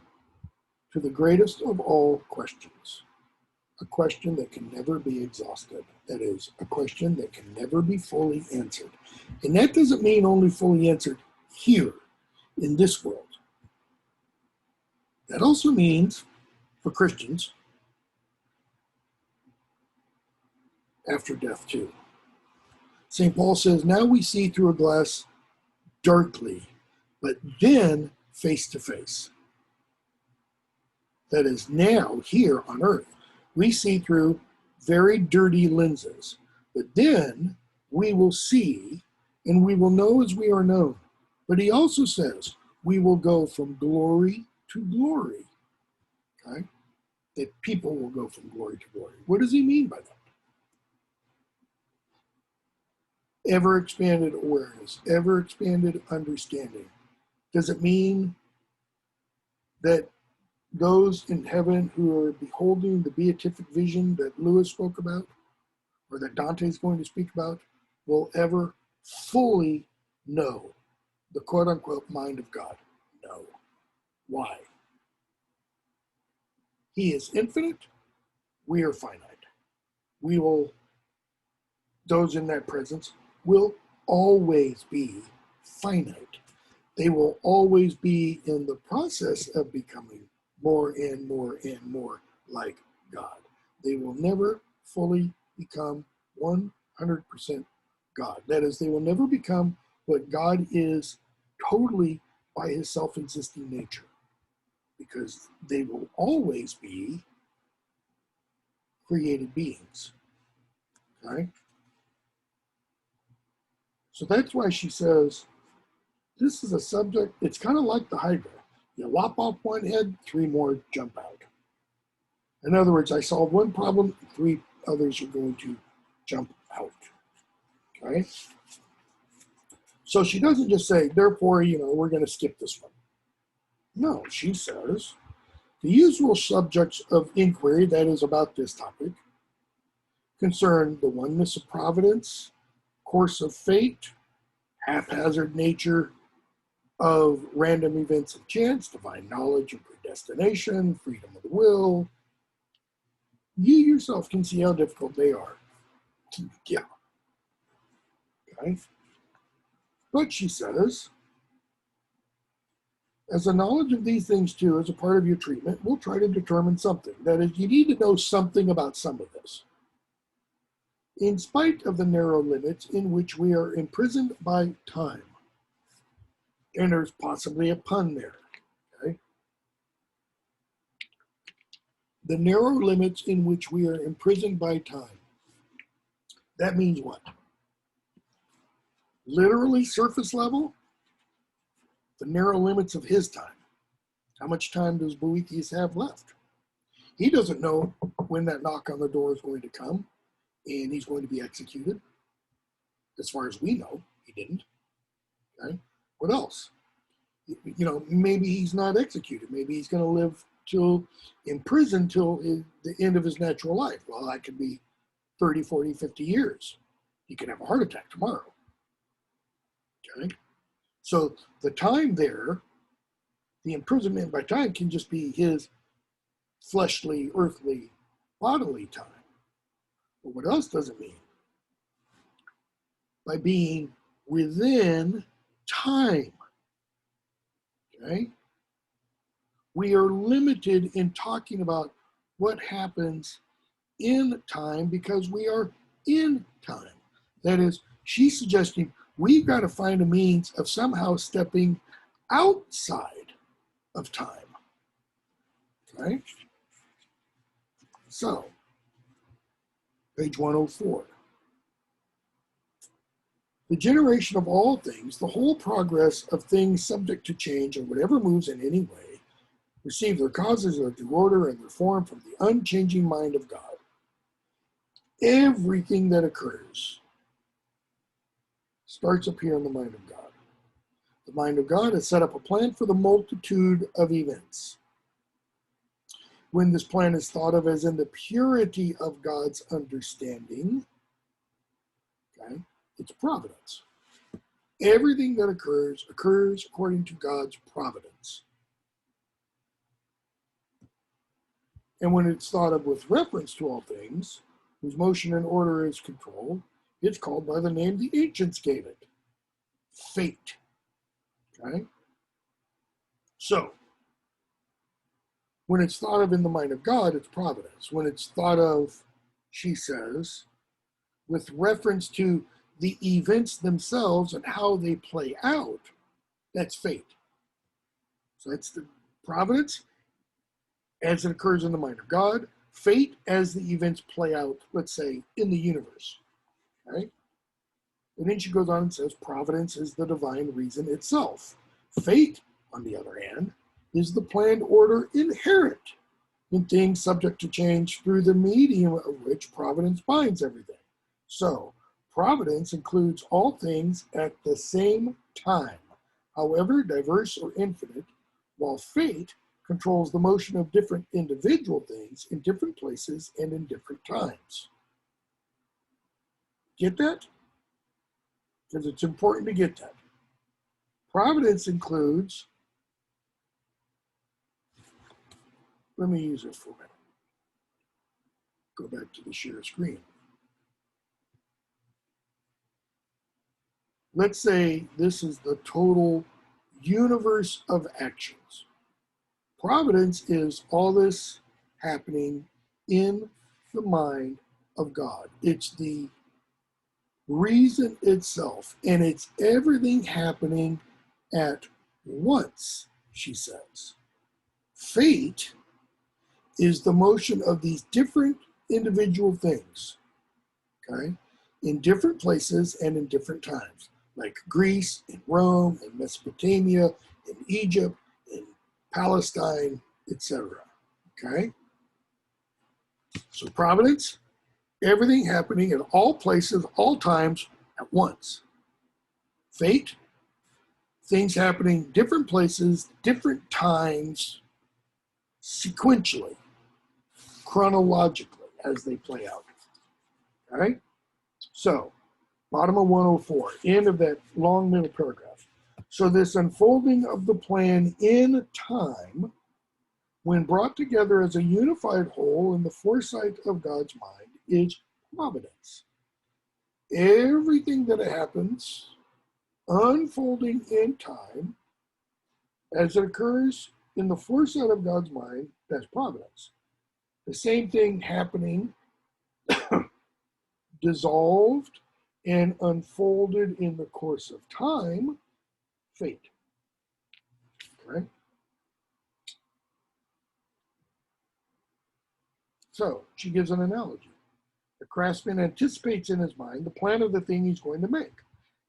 to the greatest of all questions, a question that can never be exhausted. That is, a question that can never be fully answered. And that doesn't mean only fully answered here in this world. That also means, for Christians, after death too. St. Paul says, now we see through a glass darkly, but then face to face. That is, now, here on earth, we see through very dirty lenses, but then we will see and we will know as we are known. But he also says, we will go from glory to glory. Okay? That people will go from glory to glory. What does he mean by that? Ever expanded awareness, ever expanded understanding. Does it mean that those in heaven who are beholding the beatific vision that Lewis spoke about, or that Dante is going to speak about, will ever fully know the quote-unquote mind of God? No. Why? He is infinite. We are finite. Those in that presence will always be finite. They will always be in the process of becoming more and more and more like God. They will never fully become 100% God. That is, they will never become what God is totally by his self-existing nature, because they will always be created beings. Okay? So that's why she says, this is a subject, it's kind of like the Hydra. You lop off one head, 3 more jump out. In other words, I solve one problem, 3 others are going to jump out. Okay? So she doesn't just say, therefore, we're going to skip this one. No, she says, the usual subjects of inquiry, that is about this topic, concern the oneness of providence, course of fate, haphazard nature of random events of chance, divine knowledge and predestination, freedom of the will, You yourself can see how difficult they are. Yeah. Okay. But she says, as a knowledge of these things too, as a part of your treatment, we'll try to determine something. That is, you need to know something about some of this. In spite of the narrow limits in which we are imprisoned by time. And there's possibly a pun there. Okay? The narrow limits in which we are imprisoned by time. That means what? Literally surface level, the narrow limits of his time. How much time does Boethius have left? He doesn't know when that knock on the door is going to come and he's going to be executed. As far as we know, he didn't. Okay? What else? You know, maybe he's not executed. Maybe he's going to live in prison till the end of his natural life. Well, that could be 30, 40, 50 years. He could have a heart attack tomorrow. Okay? So the time there, the imprisonment by time can just be his fleshly, earthly, bodily time. But what else does it mean? By being within time. Okay? We are limited in talking about what happens in time because we are in time. That is, she's suggesting we've got to find a means of somehow stepping outside of time. Okay? So, page 104. The generation of all things, the whole progress of things subject to change and whatever moves in any way, receive their causes, their due order, and their form from the unchanging mind of God. Everything that occurs starts up here in the mind of God. The mind of God has set up a plan for the multitude of events. When this plan is thought of as in the purity of God's understanding, okay, it's providence. Everything that occurs according to God's providence. And when it's thought of with reference to all things, whose motion and order is controlled, it's called by the name the ancients gave it, fate. Okay? So, when it's thought of in the mind of God, it's providence. When it's thought of, she says, with reference to the events themselves and how they play out, that's fate. So that's the providence as it occurs in the mind of God, fate as the events play out, let's say, in the universe. Right? And then she goes on and says, providence is the divine reason itself. Fate, on the other hand, is the planned order inherent in things subject to change through the medium of which providence binds everything. So, providence includes all things at the same time, however diverse or infinite, while fate controls the motion of different individual things in different places and in different times. Get that? Because it's important to get that. Providence includes, let me use it for a minute. Go back to the share screen. Let's say this is the total universe of actions. Providence is all this happening in the mind of God. It's the reason itself, and it's everything happening at once, she says. Fate is the motion of these different individual things, okay, in different places and in different times, like Greece and Rome and Mesopotamia and Egypt and Palestine, etc. Okay? So providence, everything happening in all places, all times, at once. Fate, things happening different places, different times, sequentially, chronologically, as they play out. All right? So, bottom of 104, end of that long middle paragraph. So this unfolding of the plan in time when brought together as a unified whole in the foresight of God's mind, is providence. Everything that happens unfolding in time as it occurs in the foresight of God's mind, that's providence. The same thing happening, dissolved and unfolded in the course of time, fate. Okay? So she gives an analogy. The craftsman anticipates in his mind the plan of the thing he's going to make,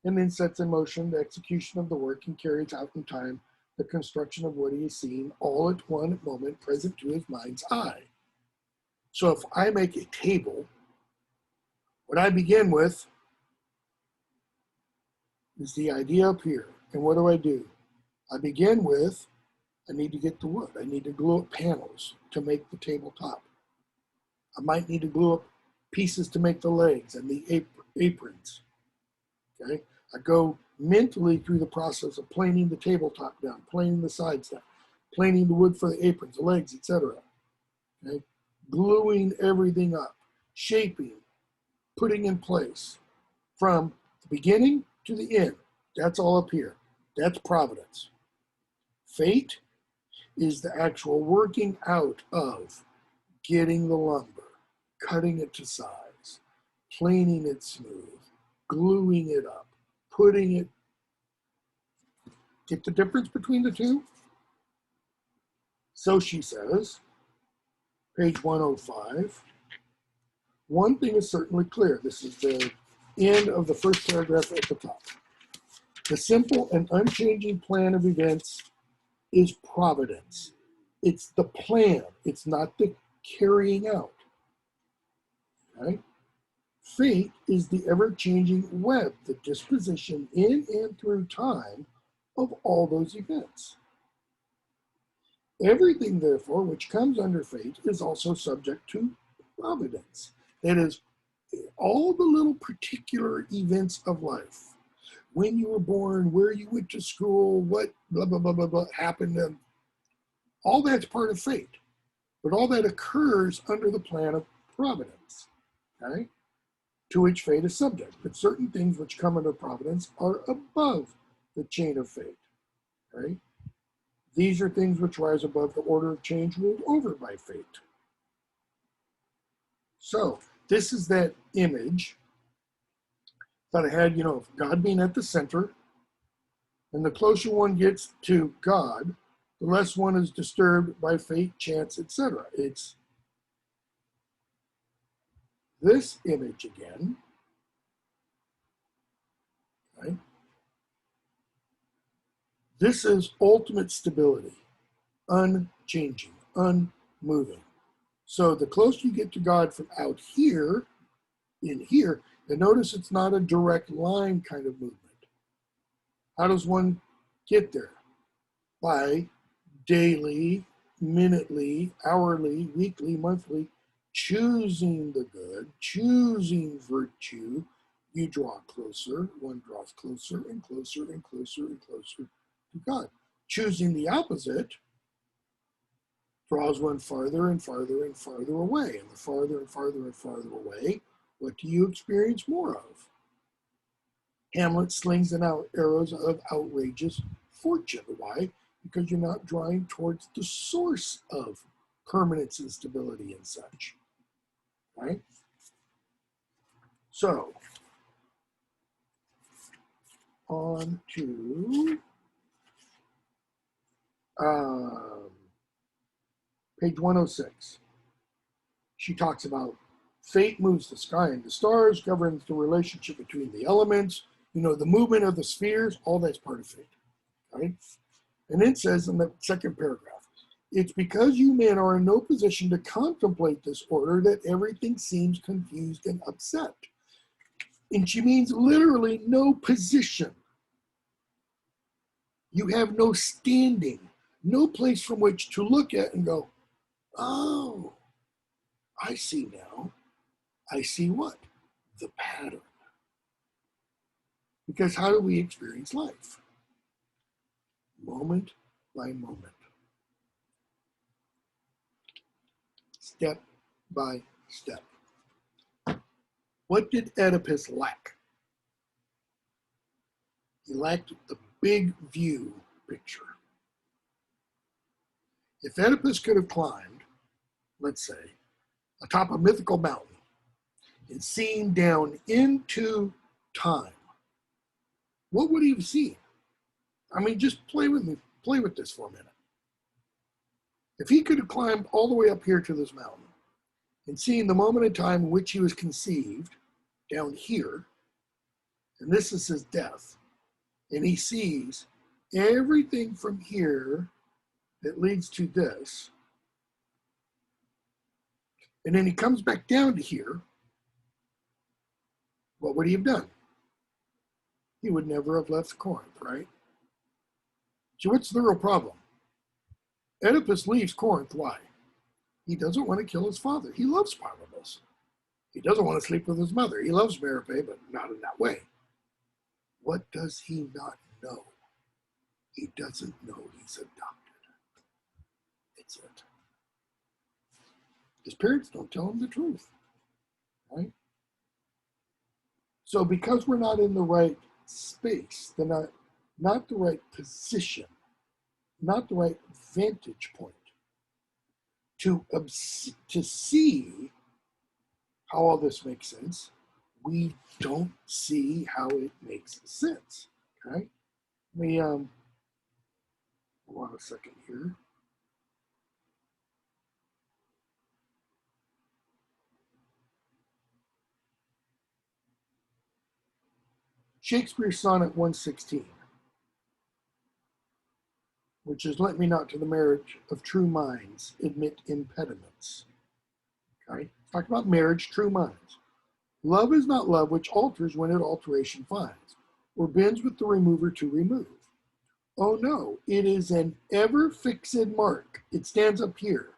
and then sets in motion the execution of the work and carries out in time the construction of what he has seen, all at one moment present to his mind's eye. So if I make a table, what I begin with is the idea up here. And what do? I begin with, I need to get the wood. I need to glue up panels to make the tabletop. I might need to glue up pieces to make the legs and the aprons. Okay? I go mentally through the process of planing the tabletop down, planing the sides down, planing the wood for the aprons, the legs, etc. Okay? Gluing everything up, shaping, putting in place from the beginning to the end. That's all up here. That's providence. Fate is the actual working out of getting the lumber, cutting it to size, planing it smooth, gluing it up, putting it. Get the difference between the two? So she says, page 105, one thing is certainly clear. This is the end of the first paragraph at the top. The simple and unchanging plan of events is providence. It's the plan. It's not the carrying out. Okay? Fate is the ever-changing web, the disposition in and through time of all those events. Everything, therefore, which comes under fate is also subject to providence. That is, all the little particular events of life. When you were born, where you went to school, what blah, blah, blah, blah, blah happened. All that's part of fate. But all that occurs under the plan of providence, okay, to which fate is subject. But certain things which come under providence are above the chain of fate, okay? These are things which rise above the order of change ruled over by fate. So this is that image that I had, of God being at the center, and the closer one gets to God, the less one is disturbed by fate, chance, etc. It's this image again, right? This is ultimate stability, unchanging, unmoving. So the closer you get to God from out here, in here, and notice it's not a direct line kind of movement. How does one get there? By daily, minutely, hourly, weekly, monthly, choosing the good, choosing virtue. You draw closer, one draws closer and closer and closer and closer to God. Choosing the opposite draws one farther and farther and farther away. And the farther and farther and farther away, what do you experience more of? Hamlet slings out arrows of outrageous fortune. Why? Because you're not drawing towards the source of permanence and stability and such. Right? So, on to page 106. She talks about fate moves the sky and the stars, governs the relationship between the elements, the movement of the spheres, all that's part of fate. Right? And it says in the second paragraph, it's because you men are in no position to contemplate this order that everything seems confused and upset. And she means literally no position. You have no standing, no place from which to look at and go, oh, I see now. I see what? The pattern. Because how do we experience life? Moment by moment. step by step. What did Oedipus lack? He lacked the big view picture. If Oedipus could have climbed, let's say, atop a mythical mountain and seen down into time, what would he have seen? I mean, just play with this for a minute. If he could have climbed all the way up here to this mountain and seen the moment in time in which he was conceived down here, and this is his death, and he sees everything from here that leads to this, and then he comes back down to here, what would he have done? He would never have left Corinth, right? So what's the real problem? Oedipus leaves Corinth. Why? He doesn't want to kill his father. He loves Barnabas. He doesn't want to sleep with his mother. He loves Merope, but not in that way. What does he not know? He doesn't know he's adopted. It's it. His parents don't tell him the truth, right? So because we're not in the right space, they're not the right position, not the right vantage point to see how all this makes sense, we don't see how it makes sense. Okay, let me hold on a second here. Shakespeare's sonnet 116, which is let me not to the marriage of true minds admit impediments. Okay, talk about marriage, true minds. Love is not love which alters when it alteration finds, or bends with the remover to remove. Oh no, it is an ever fixed mark. It stands up here.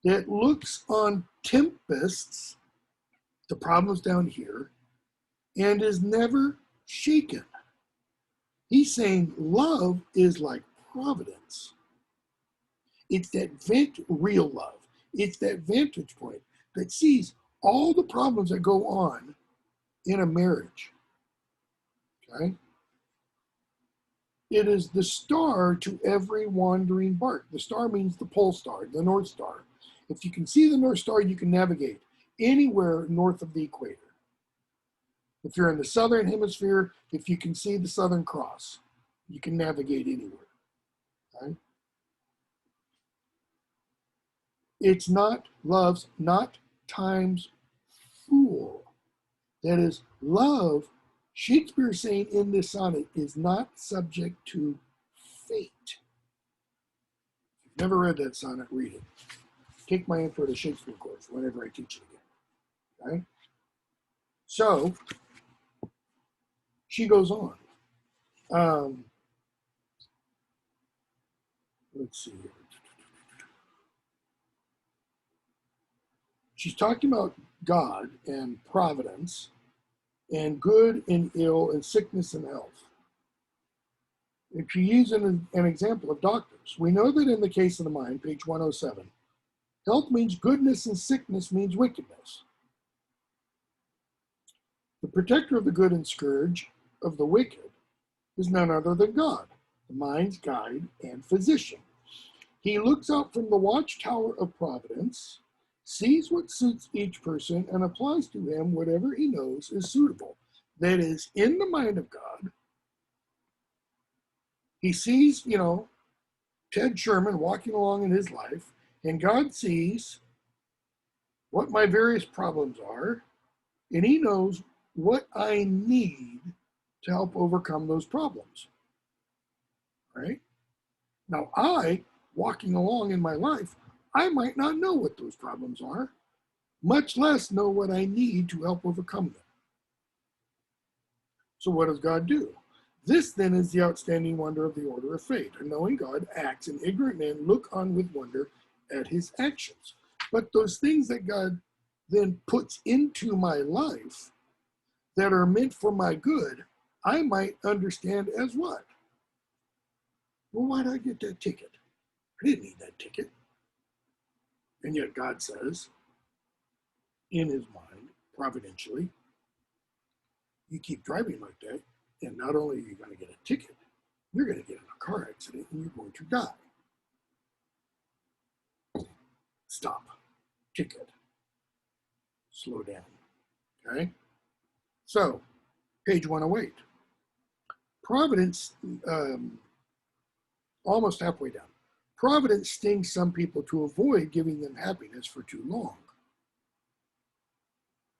That looks on tempests, the problems down here, and is never shaken. He's saying love is like providence. It's that real love. It's that vantage point that sees all the problems that go on in a marriage. Okay? It is the star to every wandering bark. The star means the pole star, the North Star. If you can see the North Star, you can navigate anywhere north of the equator. If you're in the southern hemisphere, if you can see the Southern Cross, you can navigate anywhere. Okay? It's not love's, not time's fool. That is, love, Shakespeare saying in this sonnet, is not subject to fate. If you've never read that sonnet, read it. Take my Intro to Shakespeare course whenever I teach it again. Okay? So, she goes on. Let's see here. She's talking about God and providence and good and ill and sickness and health. If you use an example of doctors, we know that in the case of the mind, page 107, health means goodness and sickness means wickedness. The protector of the good and scourge of the wicked is none other than God, the mind's guide and physician. He looks out from the watchtower of providence, sees what suits each person, and applies to him whatever he knows is suitable. That is, in the mind of God, he sees, Ted Sherman walking along in his life, and God sees what my various problems are, and he knows what I need to help overcome those problems. Right? Now, walking along in my life, I might not know what those problems are, much less know what I need to help overcome them. So what does God do? This then is the outstanding wonder of the order of fate. A knowing God acts, and ignorant men look on with wonder at his actions. But those things that God then puts into my life that are meant for my good, I might understand as what? Well, why did I get that ticket? I didn't need that ticket. And yet God says, in his mind, providentially, you keep driving like that, and not only are you going to get a ticket, you're going to get in a car accident and you're going to die. Stop. Ticket. Slow down. Okay? So, page 108. Providence, almost halfway down. Providence stings some people to avoid giving them happiness for too long.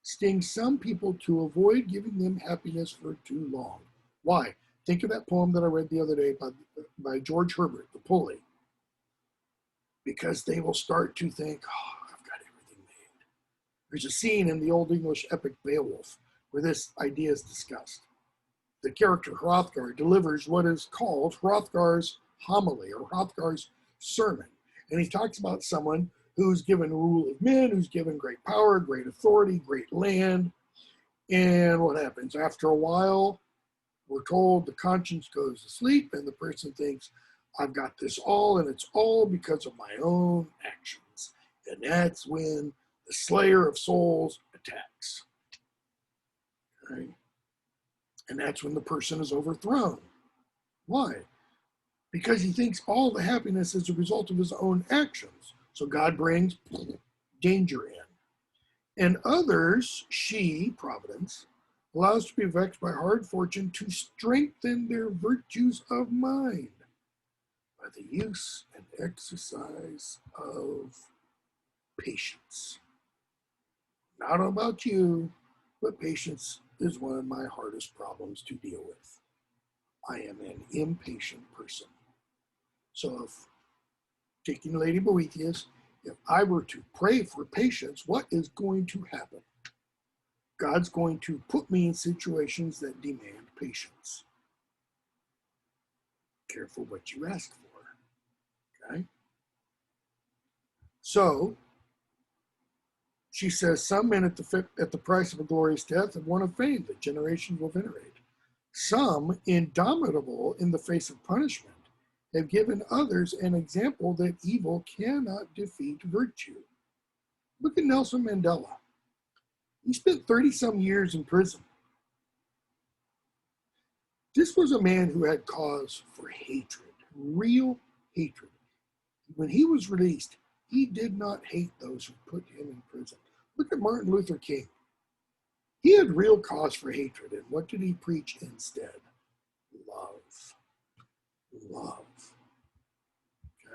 Stings some people to avoid giving them happiness for too long. Why? Think of that poem that I read the other day by George Herbert, The Pulley. Because they will start to think, oh, I've got everything made. There's a scene in the Old English epic Beowulf where this idea is discussed. The character Hrothgar delivers what is called Hrothgar's homily or Hrothgar's sermon. And he talks about someone who's given rule of men, who's given great power, great authority, great land. And what happens? After a while, we're told the conscience goes to sleep and the person thinks, I've got this all, and it's all because of my own actions. And that's when the slayer of souls attacks. Okay? And that's when the person is overthrown. Why? Because he thinks all the happiness is a result of his own actions. So God brings danger in. And others, she, Providence, allows to be vexed by hard fortune to strengthen their virtues of mind by the use and exercise of patience. Not about you, but patience is one of my hardest problems to deal with. I am an impatient person. So if, taking Lady Boethius, if I were to pray for patience, what is going to happen? God's going to put me in situations that demand patience. Careful what you ask for, okay? So, she says, some men at the price of a glorious death have won a fame that generations will venerate. Some, indomitable in the face of punishment, have given others an example that evil cannot defeat virtue. Look at Nelson Mandela. He spent 30-some years in prison. This was a man who had cause for hatred, real hatred. When he was released, he did not hate those who put him in prison. Look at Martin Luther King. He had real cause for hatred, and what did he preach instead? Love. Love.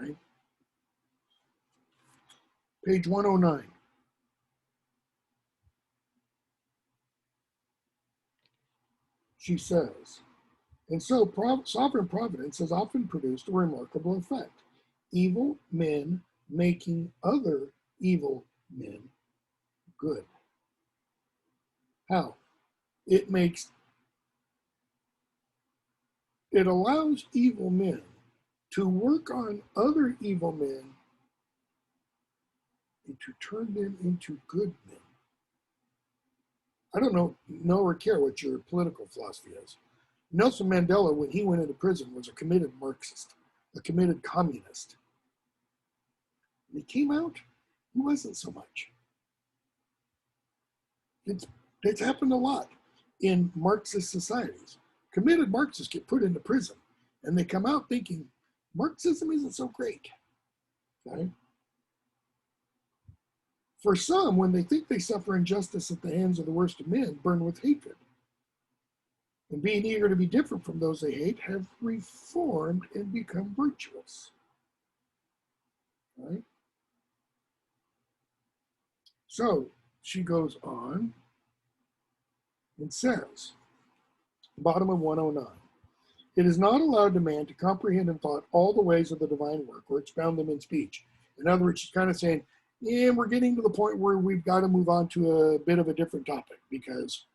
Okay? Page 109. She says, and so sovereign providence has often produced a remarkable effect. Evil men making other evil men good. How? It allows evil men to work on other evil men and to turn them into good men. I don't know or care what your political philosophy is. Nelson Mandela, when he went into prison, was a committed Marxist, a committed communist. When he came out, he wasn't so much. It's happened a lot in Marxist societies. Committed Marxists get put into prison, and they come out thinking, Marxism isn't so great. Okay? For some, when they think they suffer injustice at the hands of the worst of men, burn with hatred. And being eager to be different from those they hate, have reformed and become virtuous. Right? So she goes on and says, bottom of 109, it is not allowed to man to comprehend in thought all the ways of the divine work or expound them in speech. In other words, she's kind of saying, yeah, we're getting to the point where we've got to move on to a bit of a different topic because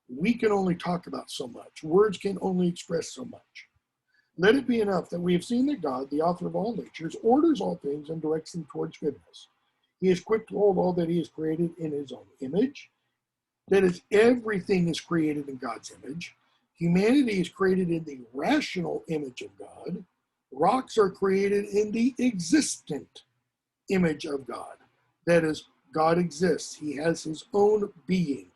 we can only talk about so much. Words can only express so much. Let it be enough that we have seen that God, the author of all natures, orders all things and directs them towards goodness. He is quick to hold all that he has created in his own image. That is, everything is created in God's image. Humanity is created in the rational image of God. Rocks are created in the existent image of God. That is, God exists. He has his own being.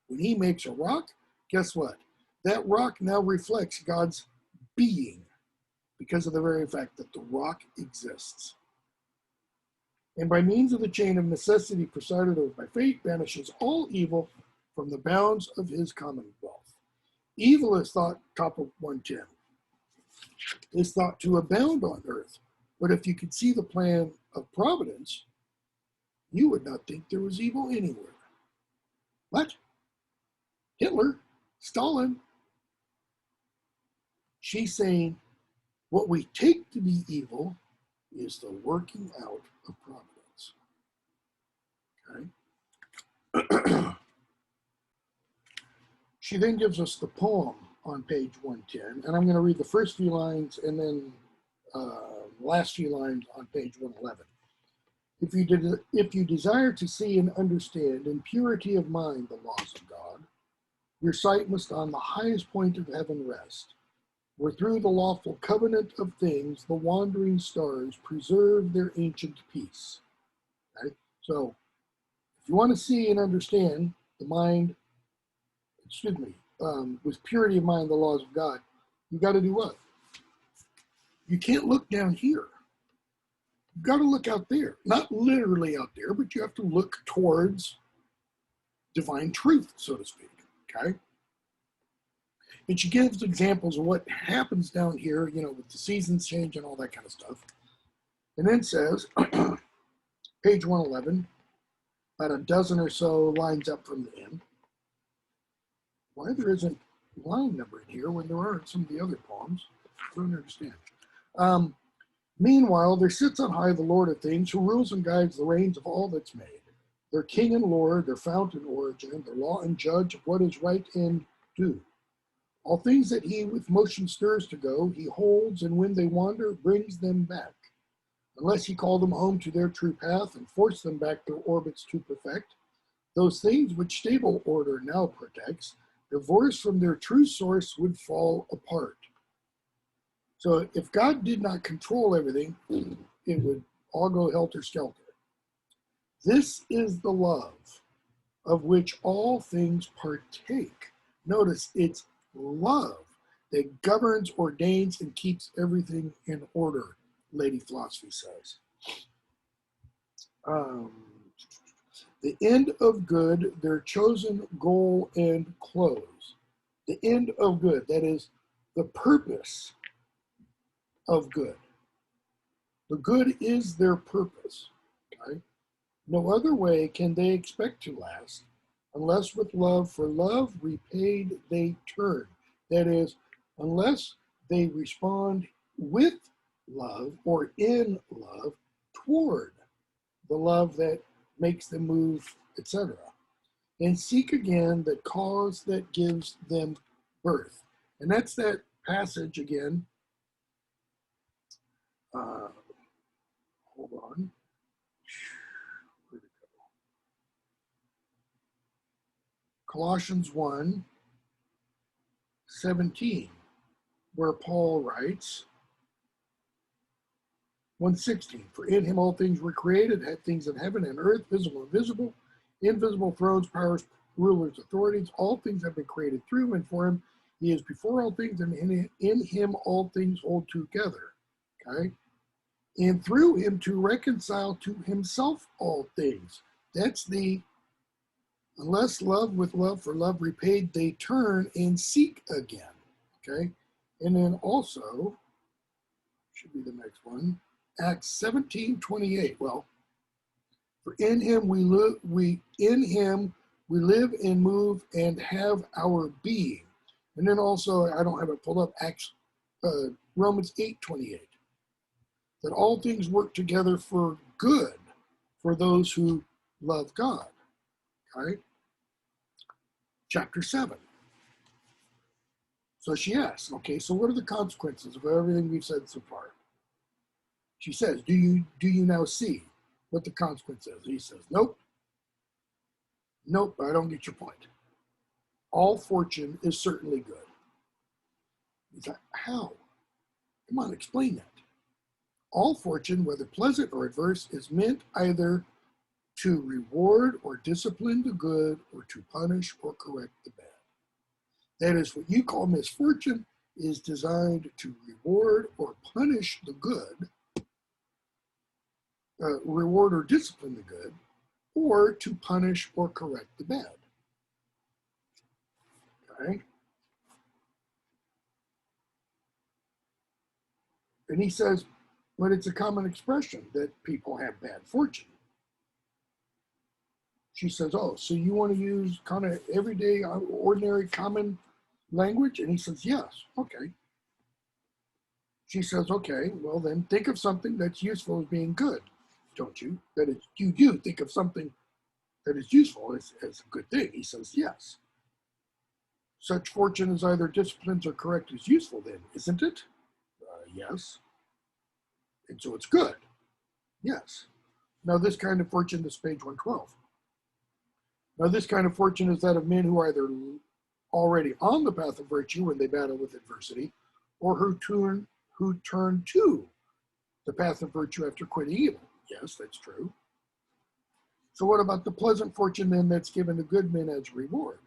When he makes a rock, guess what? That rock now reflects God's being because of the very fact that the rock exists. And by means of the chain of necessity presided over by fate, banishes all evil from the bounds of his commonwealth. Evil is thought, top of 110, is thought to abound on earth. But if you could see the plan of providence, you would not think there was evil anywhere. What? Hitler? Stalin? She's saying what we take to be evil is the working out of providence. Okay? She then gives us the poem on page 110, and I'm going to read the first few lines and then last few lines on page 111. If you desire to see and understand in purity of mind the laws of God, your sight must on the highest point of heaven rest, where through the lawful covenant of things the wandering stars preserve their ancient peace. Okay? So, if you want to see and understand the mind, with purity of mind the laws of God, you got to do what? You can't look down here. You've got to look out there. Not literally out there, but you have to look towards divine truth, so to speak. Okay? And she gives examples of what happens down here, with the seasons change and all that kind of stuff. And then says, page 111, about a dozen or so lines up from the end. Why there isn't line number in here when there are in some of the other poems? I don't understand. Meanwhile, there sits on high the Lord of things, who rules and guides the reins of all that's made. Their king and lord, their fount and origin, their law and judge of what is right and due. All things that he with motion stirs to go, he holds, and when they wander, brings them back. Unless he call them home to their true path and force them back their orbits to perfect, those things which stable order now protects, divorced from their true source, would fall apart. So if God did not control everything, it would all go helter-skelter. This is the love of which all things partake. Notice it's love that governs, ordains, and keeps everything in order, Lady Philosophy says. The end of good, their chosen goal and close. The end of good, that is the purpose of good. The good is their purpose. Okay? No other way can they expect to last, unless with love for love repaid they turn. That is, unless they respond with love or in love toward the love that makes them move, etc. And seek again the cause that gives them birth. And that's that passage again. Hold on. Where'd it go? Colossians 1:17, where Paul writes, 1:16, for in him all things were created, things in heaven and earth, visible and invisible, invisible thrones, powers, rulers, authorities, all things have been created through him and for him. He is before all things, and in him all things hold together. Okay? And through him to reconcile to himself all things. That's the, unless love with love for love repaid, they turn and seek again. Okay? And then also, should be the next one, Acts 17:28. Well, for in him we live and move and have our being. And then also, I don't have it pulled up, Romans 8:28. That all things work together for good for those who love God. Okay? Chapter 7. So she asks, okay, so what are the consequences of everything we've said so far? She says, do you now see what the consequence is? He says, nope. Nope, I don't get your point. All fortune is certainly good. He's like, how? Come on, explain that. All fortune, whether pleasant or adverse, is meant either to reward or discipline the good, or to punish or correct the bad. That is, what you call misfortune is designed to reward or punish the good, reward or discipline the good, or to punish or correct the bad. Okay? And he says, but it's a common expression that people have bad fortune. She says, oh, so you want to use kind of everyday, ordinary, common language? And he says, yes. Okay. She says, okay, well then think of something that's useful as being good, don't you? That is, you do think of something that is useful as a good thing. He says, yes. Such fortune as either disciplines or correct is useful then, isn't it? Yes. And so it's good. Yes. Now this kind of fortune, this is page 112. Now this kind of fortune is that of men who are either already on the path of virtue when they battle with adversity, or who turn to the path of virtue after quitting evil. Yes, that's true. So what about the pleasant fortune then that's given to good men as a reward?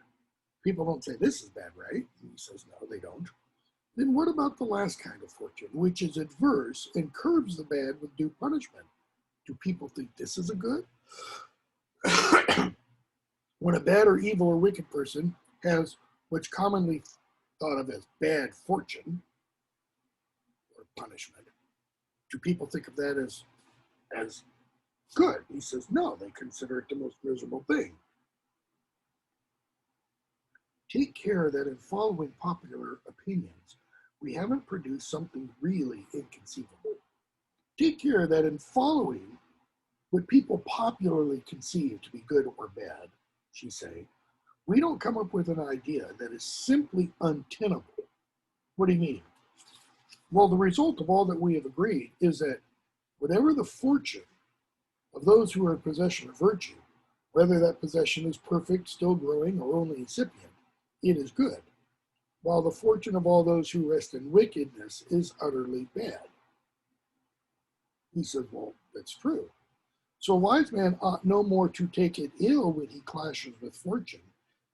People don't say this is bad, right? And he says, no, they don't. Then what about the last kind of fortune, which is adverse and curbs the bad with due punishment? Do people think this is a good? When a bad or evil or wicked person has what's commonly thought of as bad fortune or punishment, do people think of that as good? He says, no, they consider it the most miserable thing. Take care that in following popular opinions, we haven't produced something really inconceivable. Take care that in following what people popularly conceive to be good or bad, she's saying, we don't come up with an idea that is simply untenable. What do you mean? Well, the result of all that we have agreed is that whatever the fortune of those who are in possession of virtue, whether that possession is perfect, still growing, or only incipient, it is good, while the fortune of all those who rest in wickedness is utterly bad. He says, well, that's true. So a wise man ought no more to take it ill when he clashes with fortune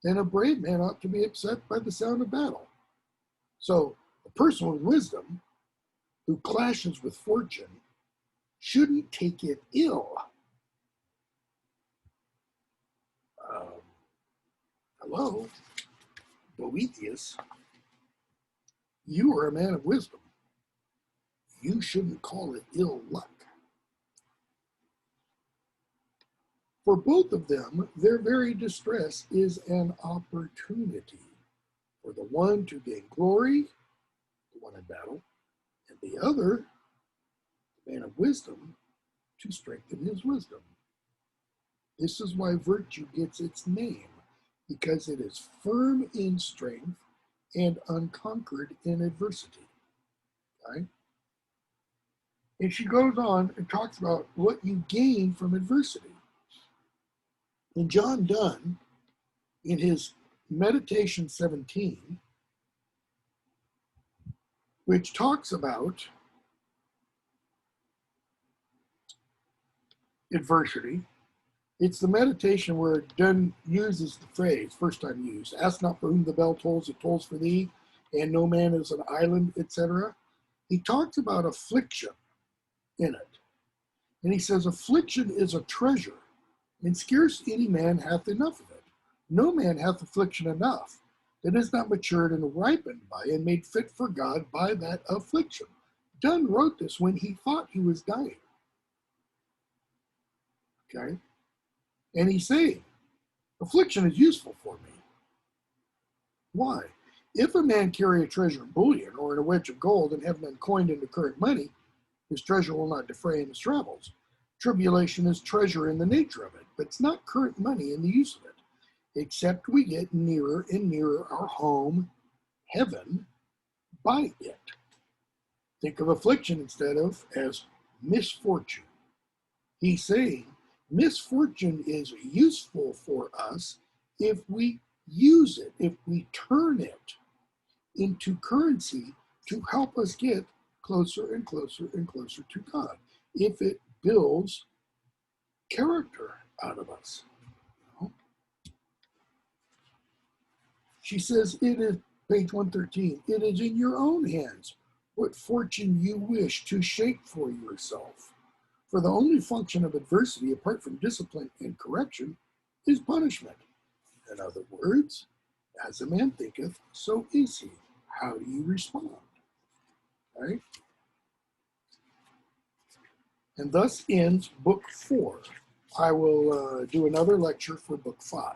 than a brave man ought to be upset by the sound of battle. So a person with wisdom who clashes with fortune shouldn't take it ill. Hello, Boethius, you are a man of wisdom. You shouldn't call it ill luck. For both of them, their very distress is an opportunity for the one to gain glory, the one in battle, and the other, the man of wisdom, to strengthen his wisdom. This is why virtue gets its name, because it is firm in strength and unconquered in adversity. Okay? And she goes on and talks about what you gain from adversity. And John Donne, in his Meditation 17, which talks about adversity, it's the meditation where Donne uses the phrase, first time used, ask not for whom the bell tolls, it tolls for thee, and no man is an island, etc. He talks about affliction in it. And he says, affliction is a treasure, and scarce any man hath enough of it. No man hath affliction enough that is not matured and ripened by and made fit for God by that affliction. Donne wrote this when he thought he was dying. Okay? And he's saying, affliction is useful for me. Why? If a man carry a treasure in bullion or in a wedge of gold and have none coined into current money, his treasure will not defray in his travels. Tribulation is treasure in the nature of it, but it's not current money in the use of it, except we get nearer and nearer our home, heaven, by it. Think of affliction instead of as misfortune. He's saying misfortune is useful for us if we use it, if we turn it into currency to help us get closer and closer and closer to God. If it builds character out of us. She says, it is, page 113, it is in your own hands what fortune you wish to shape for yourself. For the only function of adversity, apart from discipline and correction, is punishment. In other words, as a man thinketh, so is he. How do you respond? Right? And thus ends book 4. I will do another lecture for book 5.